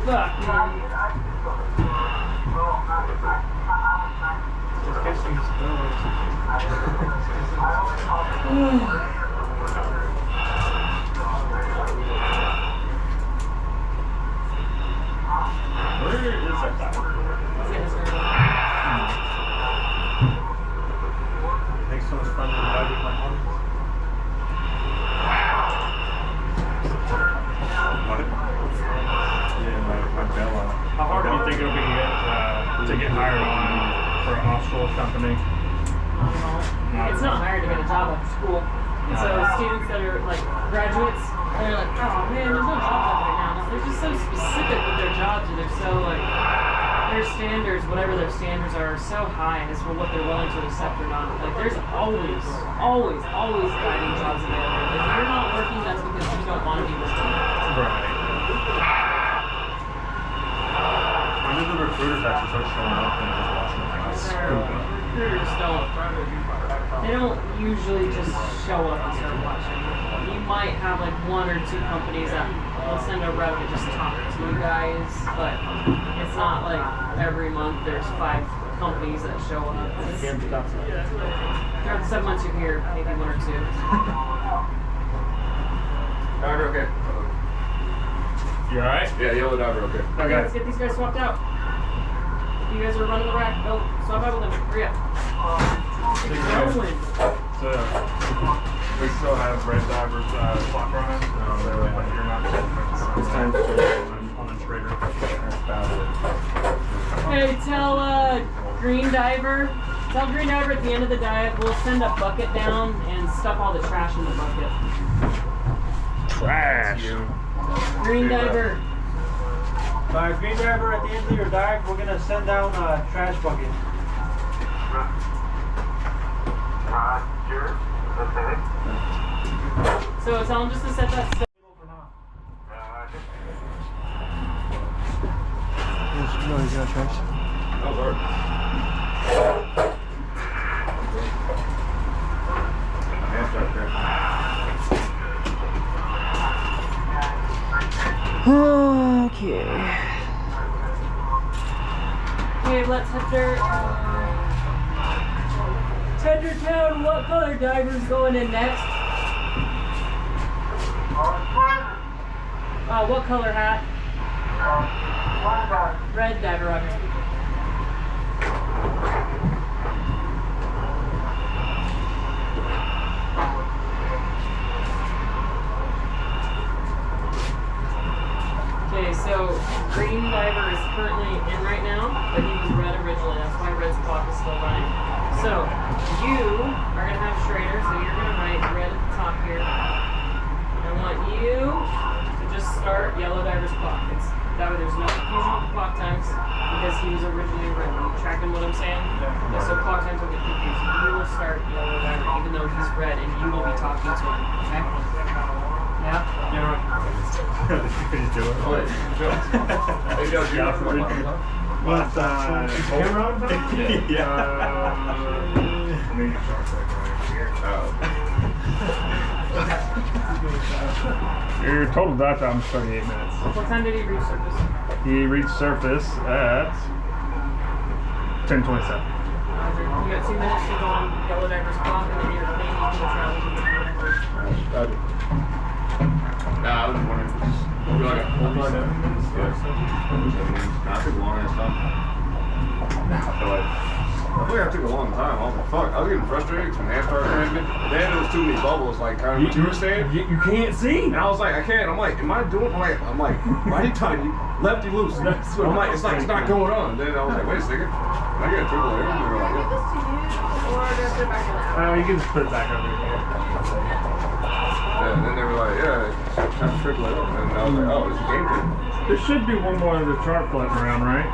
Fuck, man. Just catching spills. Where is that guy? Makes so much fun to ride with my arms. Yeah, my Bella. How hard do you think it'll be to get hired on for an offshore company? It's not hard to get a job after school. And so students that are like graduates, they're like, oh man, there's no jobs out right now. They're just so specific with their jobs, and they're so like, their standards, whatever their standards are so high as for what they're willing to accept or not. Like there's always guiding jobs available. If you're not working, that's because you don't want to be working. Right. When did the recruiters actually start showing up and just watching the guys? Recruiters they don't usually just show up and start watching. You might have like one or two companies that will send a rep to just talk to you guys, but it's not like every month there's 5 companies that show up. Throughout the 7 months you're here, maybe 1 or 2. Diver, okay. You alright? Yeah, yellow diver, okay. Okay, let's get these guys swapped out. You guys are running the rack. Go, swap out with them. Hurry up. Going. So, we still have red divers clock running. You're not It's time to on the trader. Hey, tell Green Diver at the end of the dive, we'll send a bucket down and stuff all the trash in the bucket. trash. Green Diver. Green Diver, at the end of your dive, we're gonna send down a trash bucket. So tell him just to set that stuff. No, he's gonna trash. Oh, Lord. Okay. Okay, let's head Tendertown, what color diver's going in next? What color hat? Red diver, Roger. Okay, so Green Diver is currently in right now, but he was red originally. That's why Red's clock is still running. So you are gonna have Schrader, so you're gonna write red at the top here. I want you to just start Yellow Diver's clock. That way there's no confusion with the clock times because he was originally red. Are you tracking what I'm saying? Yeah, so clock times will get confused. You will start Yellow Diver even though he's red and you will be talking to him. Okay? Yeah? Could you do it? What? What? Camera on? Your total dive time is 38 minutes. What time did he reach surface? He reached surface at 10:27. You got 2 minutes to go on Yellow Diver's clock and then you're clean. You can travel to the Nah, I was just wondering if it's maybe like a 47 minutes. Nah, I took a long ass time. I feel like I took a long time. I was like, fuck. I was getting frustrated because when half started cramping, then there was too many bubbles, like kind of what you were saying. You can't see. And I was like, I can't. I'm like, am I doing? I'm like, righty tighty, lefty loosey. what I'm like, it's not going on. Then I was like, wait a second. I got a triple air. And they were Can I like, give this to you, or do I put it back in the house? You can just put it back over here. yeah. And then they were like, yeah, have a triple air. And I was like, oh, it's a game changer. There should be one more of the chart floating around, right?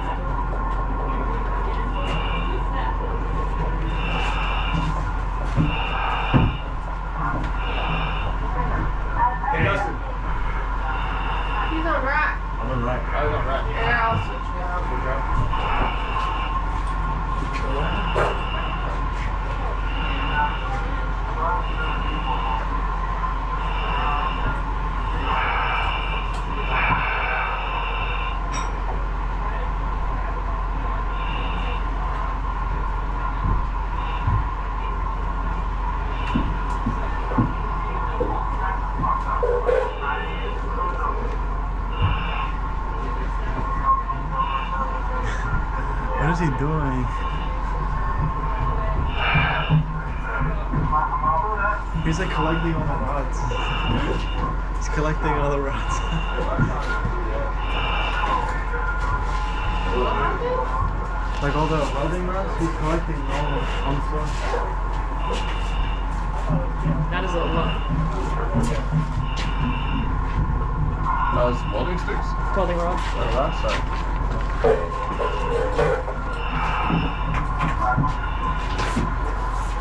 Hey, Dustin. He's on rack. I'm on right. I was on right. Yeah, I'll switch you out. What is he doing? He's like collecting all the rods. He's collecting all the rods. Like all the welding rods, he's collecting all on the floor. That is a lot. Welding sticks. Welding rods.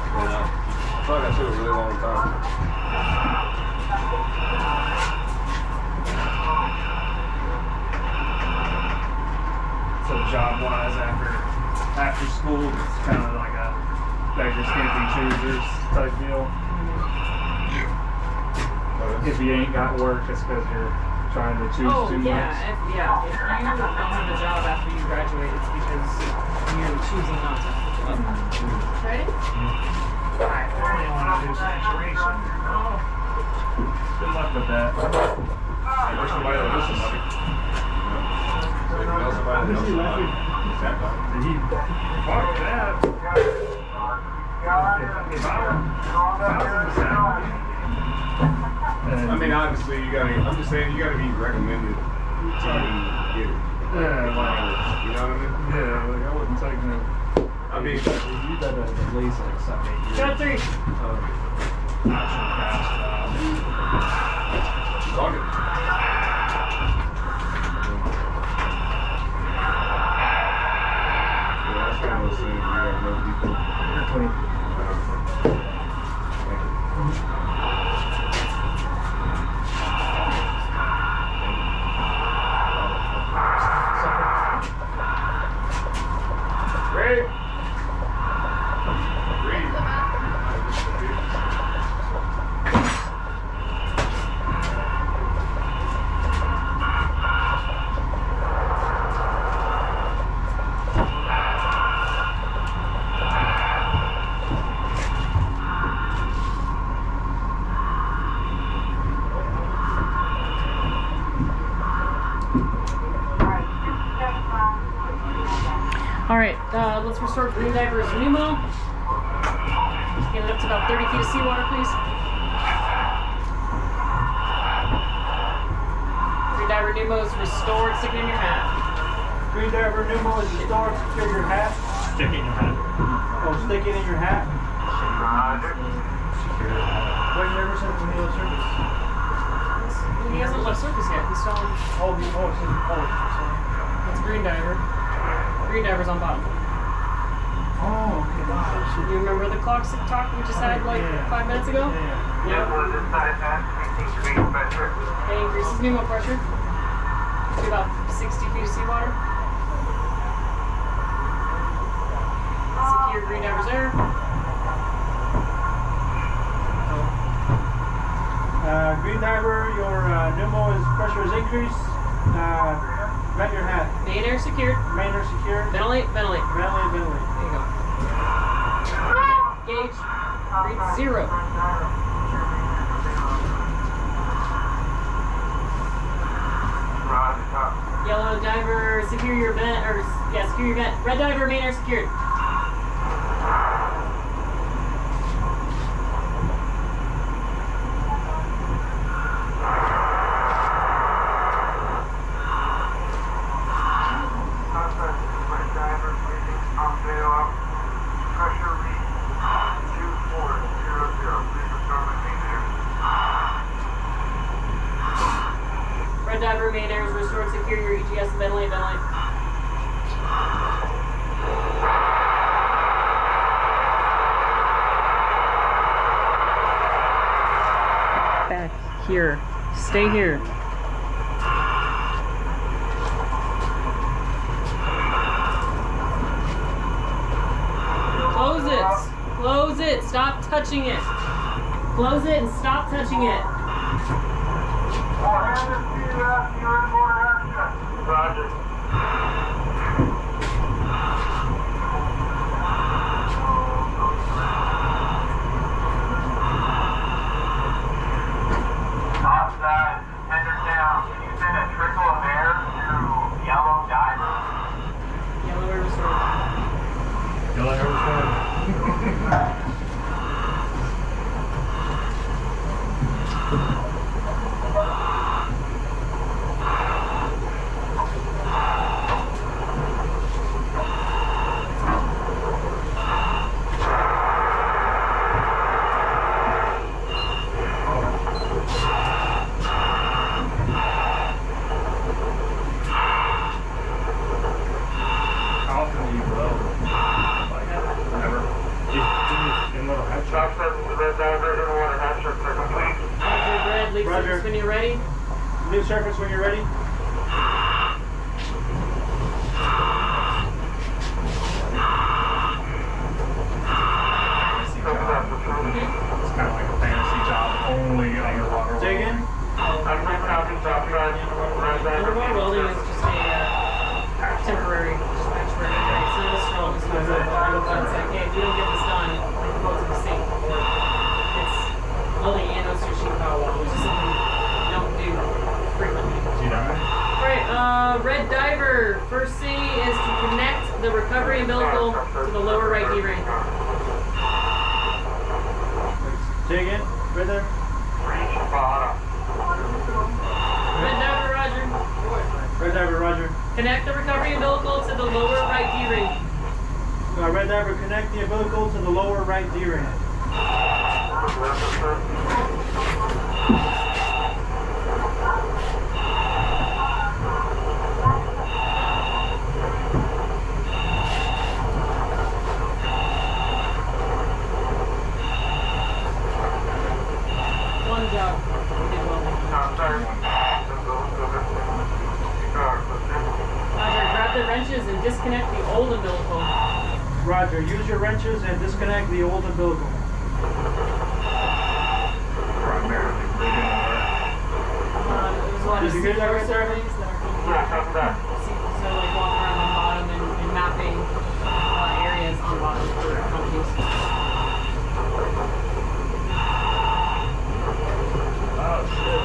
I feel like that took a really long time. So job-wise, after school, it's kind of like a beggars can't be choosers type deal. If you ain't got work, it's because you're trying to choose Oh, too much. yeah. If you don't have a job after you graduate, it's because you're choosing not to have a job. Ready? I only want to do saturation. Oh, good luck with that. I wish somebody that knows somebody. So if you know somebody that knows somebody, it's that guy. He fuck that. If I was in the I mean, obviously, I'm just saying, you gotta be recommended to even get it. yeah, like, You know what I mean? yeah, like I wouldn't take no. I mean, You got at least like 7, 8 years. Shot 3. Actual craft job. talking. Yeah, that's one of those things where you gotta know people. You're clean. Great. Alright, let's restore Green Diver's pneumo. Get it up to about 30 feet of seawater, please. Green Diver pneumo is restored. Stick it in your hat. Green Diver pneumo is restored. Secure your hat. Stick it in your hand. Oh, stick it in your hat. Wait, you never sent the meal service. He hasn't left surface yet. He's still on. That's Green Diver. Green Diver's on bottom. Oh, okay. You remember the clock talk we just had like 5 minutes ago? Yeah. It increases pneumo pressure to about 60 feet of seawater. Secure Green Diver's air. Green Diver, your pneumo pressure is increased. Vent your hat. Main air secured. Main air secure. Ventilate, ventilate. Ventilate, ventilate. There you go. Gauge. Read 0. Yellow Diver, secure your vent, or yeah, secure your vent. Red Diver, main air secured. here. Stay here. Close it. Close it. Stop touching it. Close it and stop touching it. Roger. Offside, tender down. Can you send a trickle of air to yellow diver? Yellow River Sword. Yellow River Sword. How often do you weld? Like, never. Just in little head Stop serving the red diver, everyone at half shirts are complete. Roger, red, leak Roger. surface when you're ready. New surface when you're ready. fantasy job. It's kind of like a fantasy job only underwater. Say again? I'm not counting top side, red diver. Underwater welding is just a temporary patchwork. Right? So this strong is not like one sec. Hey, if you don't get this done, like go to the sink. Or it's welding and also sheet power wall, which is something you don't do frequently. Alright, red diver. First thing is to connect the recovery umbilical to the lower right D-ring. Say again? Right there? Reach bottom. Red diver, Roger. Red diver, Roger. Connect the recovery umbilical to the lower right D-ring. Red diver, connect the umbilical to the lower right D-ring. One job. We did welding. Roger, grab the wrenches and disconnect the old umbilical. Roger, use your wrenches and disconnect the old umbilical. Primarily big in the There's a lot of Did you get that C4 right there? surveys that are Yeah, copy that. so like walking around on bottom and mapping areas on bottom for companies. Oh shit.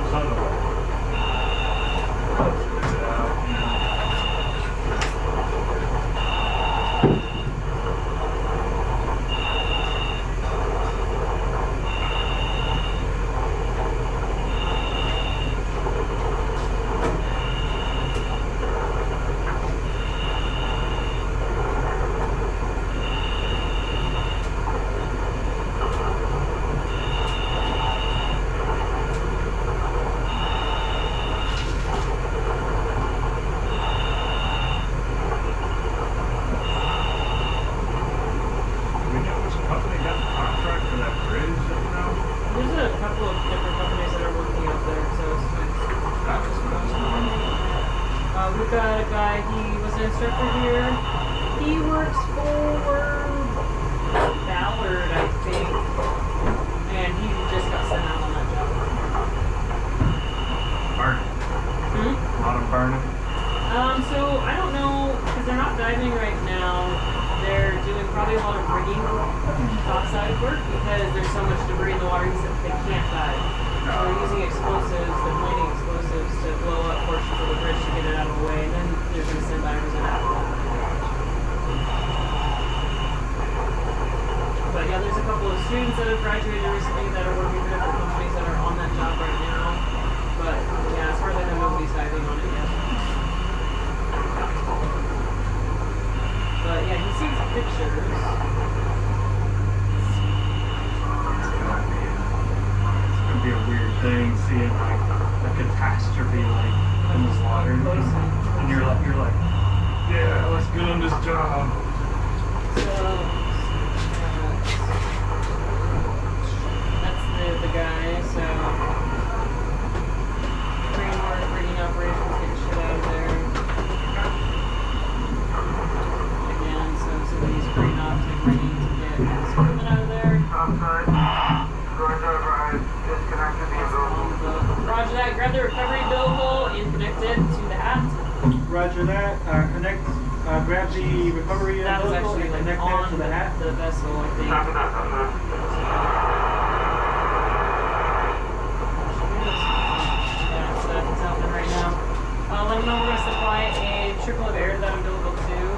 It's on the way. Let's get it out. We know which company got the contract for that bridge, you know? There's a couple of different companies that are working up there, so That was what I was wondering. we've got a guy, he was an instructor here. He works for Ballard, I think. And he just got sent out on that job. Burning. Hmm? A lot of burning. So I don't know, because they're not diving right now. They're doing probably a lot of rigging topside work because there's so much debris in the water. He said they can't dive. So they're using explosives, they're planting explosives to blow up portions of the bridge to get it out of the way, and then they're going to send divers in after that. But yeah, there's a couple of students that have graduated recently that are working for different companies that are on that job right now. But yeah, as far as I know, nobody's diving on it yet. But yeah, he sees pictures. It's gonna be a weird thing seeing like a catastrophe like in this water, and you're like, yeah, let's get on this job. So recovery umbilical and connect it to the hat. Roger that. Grab the recovery That was umbilical actually and like connect on that to the hat. the vessel, I think. Yeah, so that's what's happening right now. Let them know we're going to supply a trickle of air to that umbilical too.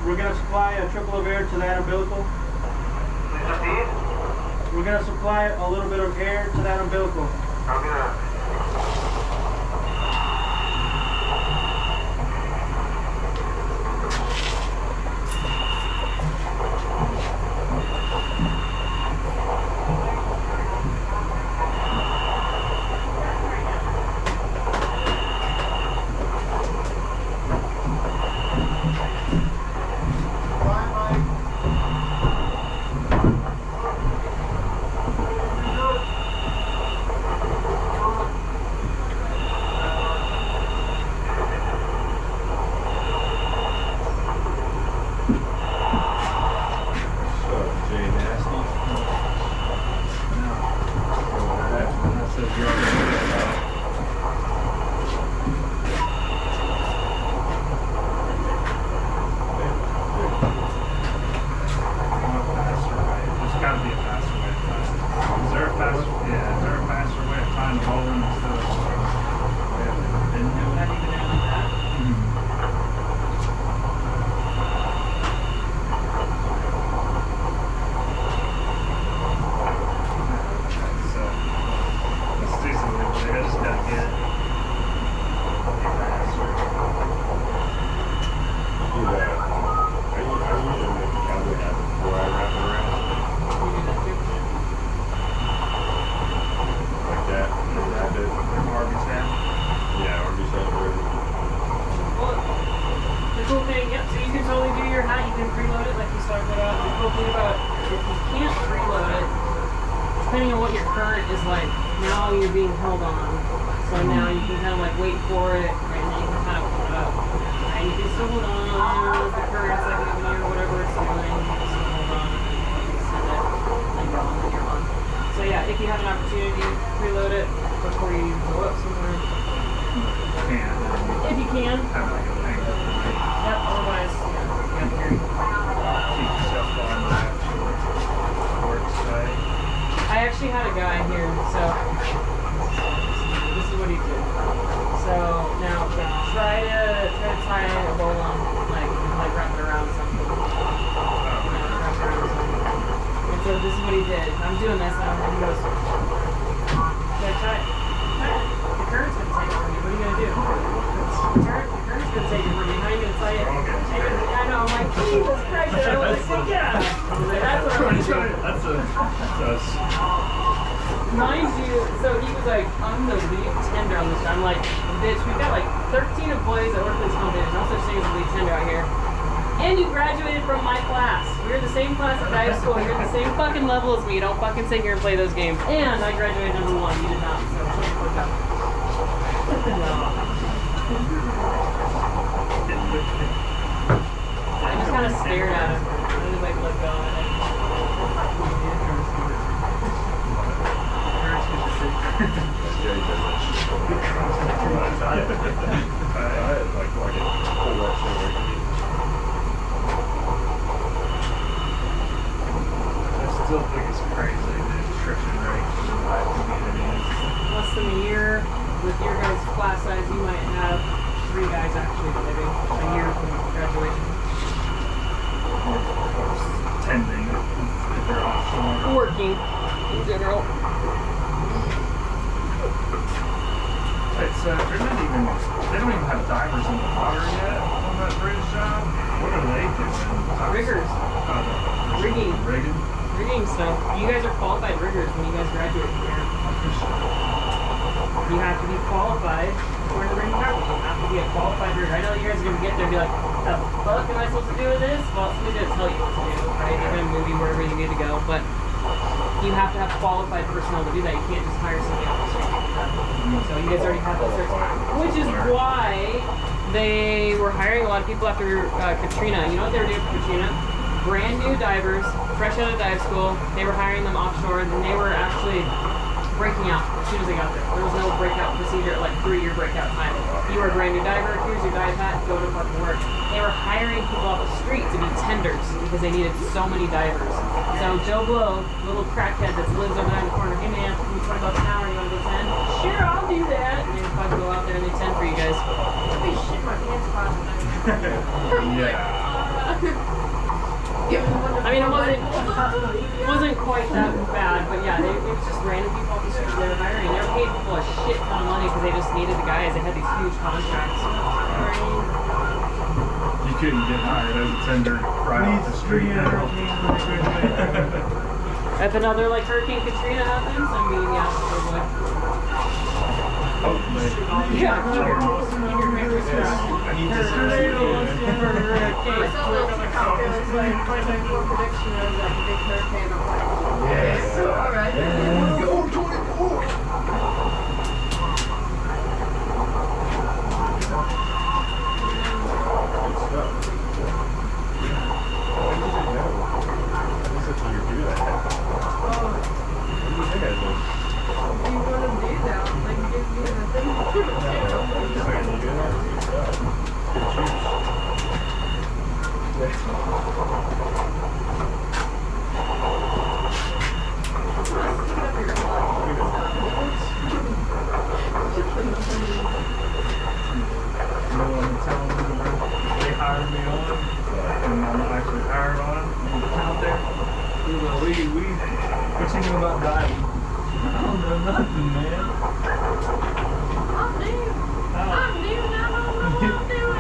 We're going to supply a trickle of air to that umbilical. We're going to supply a little bit of air to that umbilical. Depending on what your current is like, now you're being held on. So now you can kind of like wait for it, right, and then you can kind of pull it up. And you can still hold on if the current's like giving you or whatever it's doing. You can still hold on and then you can send it, and you're on, then you're on. So yeah, if you have an opportunity, preload it before you go up somewhere. If you can. Have like a thing. Yep, otherwise, yeah, you have to Keep yourself on that work site. I actually had a guy here, so this is what he did. So now try to tie a bowl on, like wrap it around something. Wrap it around something. And so this is what he did. I'm doing this, and he goes, tie it. The current's gonna take it from you. What are you gonna do? The current's gonna take it from you. How are you gonna tie it? I know. I'm like, Jesus Christ! I don't want to take it out. That's what I'm doing. That's Mind you, so he was like, I'm the lead tender on this. I'm like, bitch, we've got like 13 employees that work for this company. There's no such thing as a lead tender out here. And you graduated from my class. We're in the same class at dive school. You're at the same fucking level as me. Don't fucking sit here and play those games. And I graduated #1. You did not. So shut the fuck up. I just kind of stared at him. I was like, let go. I still think it's crazy the attrition rate for the dive community is. Less than a year, with your guys' class size, you might have 3 guys actually living a year from graduation. Tending if they're offshore. Working in general. It's they're not even. They don't even have divers in the water yet on that bridge job. What are they doing? Riggers. Rigging. Rigging. Rigging stuff. You guys are qualified riggers when you guys graduate from here. You have to be qualified for the rigging department. You have to be a qualified rigger. I know you guys are gonna get there and be like, the fuck am I supposed to do with this? Well, somebody's gonna tell you what to do, right? They're gonna move you wherever you need to go, but you have to have qualified personnel to do that. You can't just hire somebody else. So you guys already have those certs, which is why they were hiring a lot of people after Katrina. You know what they were doing for Katrina? Brand new divers, fresh out of dive school. They were hiring them offshore, and they were actually breaking out as soon as they got there. There was no breakout procedure, like 3-year breakout time. You were a brand new diver, here's your dive hat, go to fucking work. They were hiring people off the street to be tenders because they needed so many divers. So Joe Blow, little crackhead that lives over there in the corner, hey man, can you $20 an hour, you wanna go tend? Sure, I'll do that. And they fucking go out there and they tend for you guys. I'd be shitting my pants class. I mean, it wasn't quite that bad, but yeah, it was just random people off the street they were hiring. They were paying people a shit ton of money because they just needed the guys. They had these huge contracts. You couldn't get hired as a tender right off the street. If another like Hurricane Katrina happens, I mean, yeah, oh boy. Hopefully. Yeah. I Tornado saw those cocktails like 2024 prediction of like a big hurricane. I'm like, yes, alright. Go 24! They hired me on, and I'm actually hired on it. And out there, what you know about diving? I don't know nothing, man. I'm new. I'm new and I don't know what I'm doing.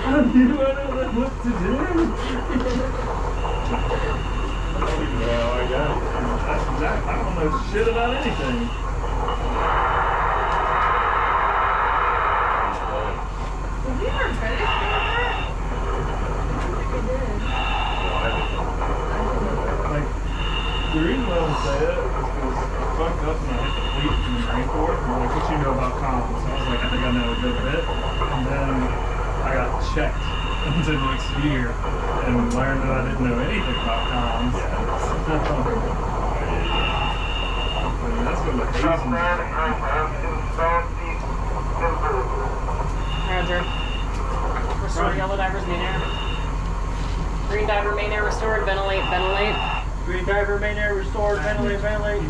I'm new, I don't know what to do. That's exactly, I don't know shit about anything. Have you ever finished doing that? I think we did. Like, the reason why I would say that is because I fucked up and I hit the fleet in the Marine Corps. And like, what you know about comms? So I was like, I think I know a good bit. And then I got checked into next year and learned that I didn't know anything about comms. I mean, that's when the hazing Roger. Restore yellow divers, main air. Green diver, main air restored, ventilate, ventilate. Green diver, main air restored, ventilate, ventilate.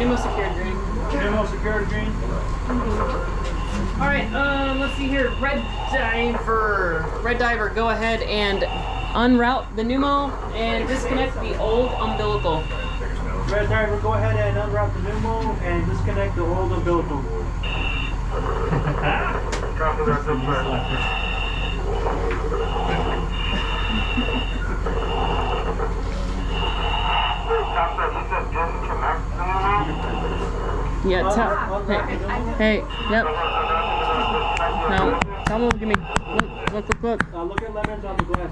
Pneumo secured green. Pneumo secured green. Alright, let's see here. Red diver, go ahead and unroute the pneumo and disconnect the old umbilical. Red diver, go ahead and unroute the pneumo and disconnect the old umbilical. Yeah, hey, yep. No, come over, give me. Look. Look at lemons on the glass.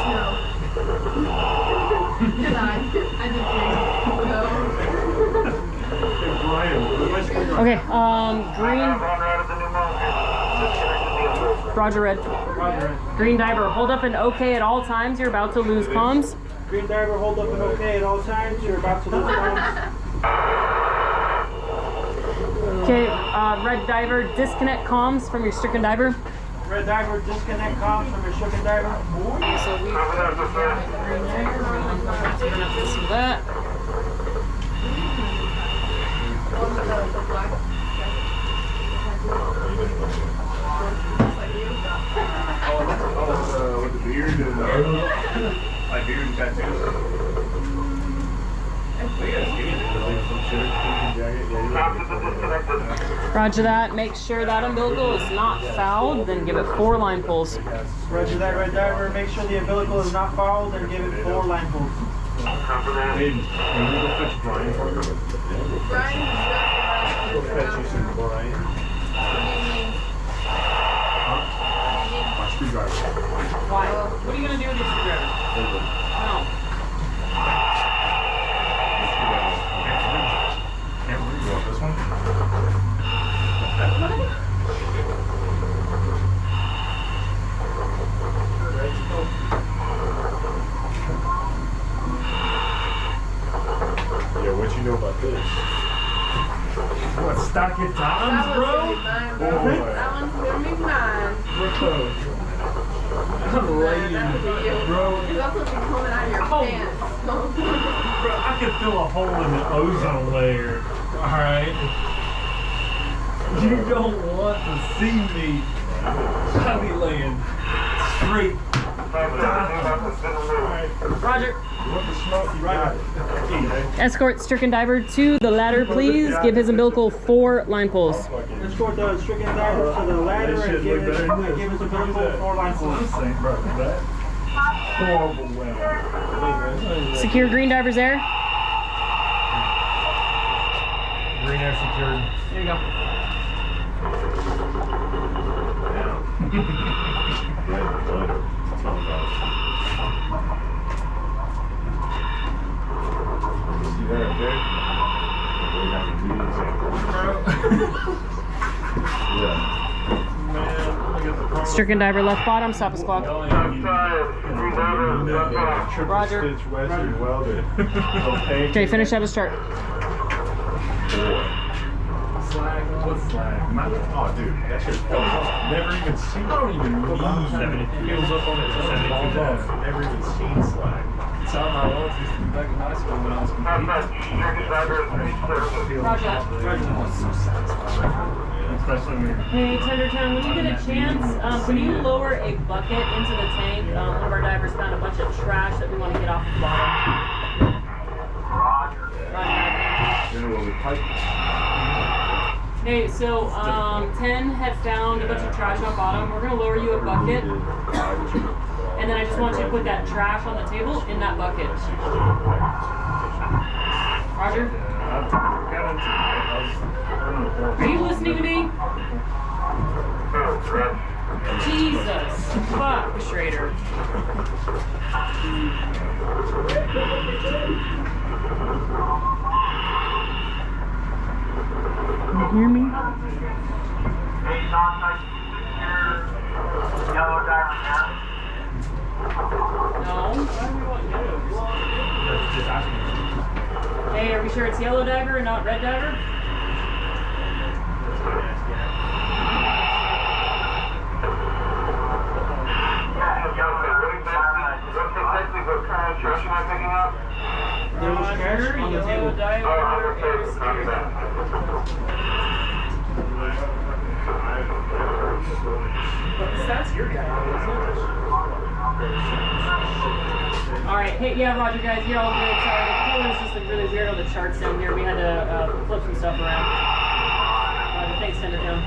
No. Did I just no. Okay, green. Roger, red. Roger. Green diver, hold up an OK at all times. You're about to lose comms. Green diver, hold up an OK at all times. You're about to lose comms. Okay, red diver, disconnect comms from your stricken diver. Red diver, disconnect comms from your stricken diver. Okay, so we don't have to listen to that. With the beard and my beard and tattoos. Roger that. Make sure that umbilical is not fouled, then give it 4 line pulls. Roger that, red diver. Make sure the umbilical is not fouled and give it 4 line pulls. Can you go fetch Brian for me? Brian, Go fetch you some Dorian. My screwdriver. Why? What are you gonna do with your screwdriver? Hold it. No. You want this one? Yeah, what you know about this? What, stock your dimes, That bro? one's gonna be mine, bro. That one's gonna be mine. I'm laying, That's for you. bro. It's also be coming out of your pants. Bro, I could feel a hole in the ozone layer. Alright? You don't want to see me. I'll be laying straight down. Roger. You want the smoke? You got it. Escort stricken diver to the ladder, please. Give his umbilical 4 line pulls. Escort the stricken diver to the ladder and give his umbilical 4 line pulls. Bro, that horrible weld. Secure green divers air. Green air secured. There you go. See that up there? They have a meeting Yeah. Stricken diver left bottom, stop a squawk. Roger. Stitch Western welded. Okay, finish out a start. Slag? What slag? Oh, dude, that shit falls off. Never even seen. I don't even need 70. Feels up on it. 72 off. Never even seen slag. It's out my lungs. Used to be back in high school when I was competing. Especially when Hey, Tendertown, when you get a chance, can you lower a bucket into the tank? One of our divers found a bunch of trash that we want to get off the bottom. Generally pipe. Hey, so 10 had found a bunch of trash on bottom. We're gonna lower you a bucket, and then I just want you to put that trash on the table in that bucket. Roger? Are you listening to me? Jesus, fuck, Schrader. You hear me? No. Hey, are we sure it's yellow diver and not red diver? There's trash on the table. That's your guy, Alright, hey, yeah, Roger, guys, you're all good. Sorry, the color's just like really weird on the charts down here. We had to flip some stuff around. Roger, thanks, Tendertown.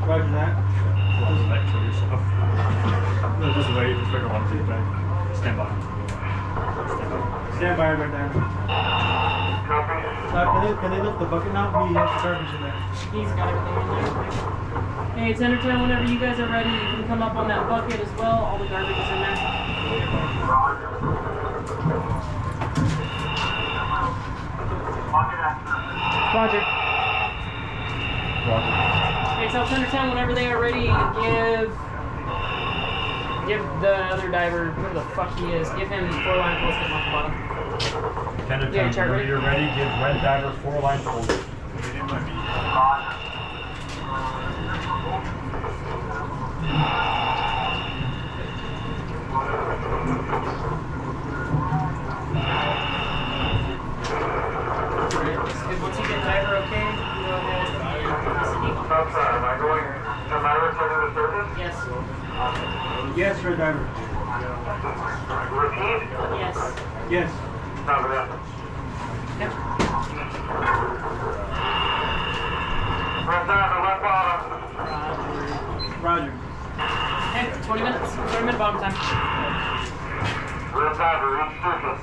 Roger that. No, just wait. Just figure one thing back. Stand by. Stand by right now. Can they lift the bucket now? We have the garbage in there. He's got everything in there. Hey, Tendertown, whenever you guys are ready, you can come up on that bucket as well. All the garbage is in there. Roger. Okay, tell Tendertown whenever they are ready, give the other diver, whoever the fuck he is, give him 4 line pulls, get him off the bottom. Tendertown, chart whenever ready? you're ready, give red diver 4 line pulls. Once you get diver okay, go ahead and Am I going, am I returning to service? Yes. Yes, Red Diver. Repeat? Yes. Yes. Copy that. Yep. Red Diver, left bottom. Roger. Okay, 20 minutes. 20 minute bottom time. Red Diver, reach surface.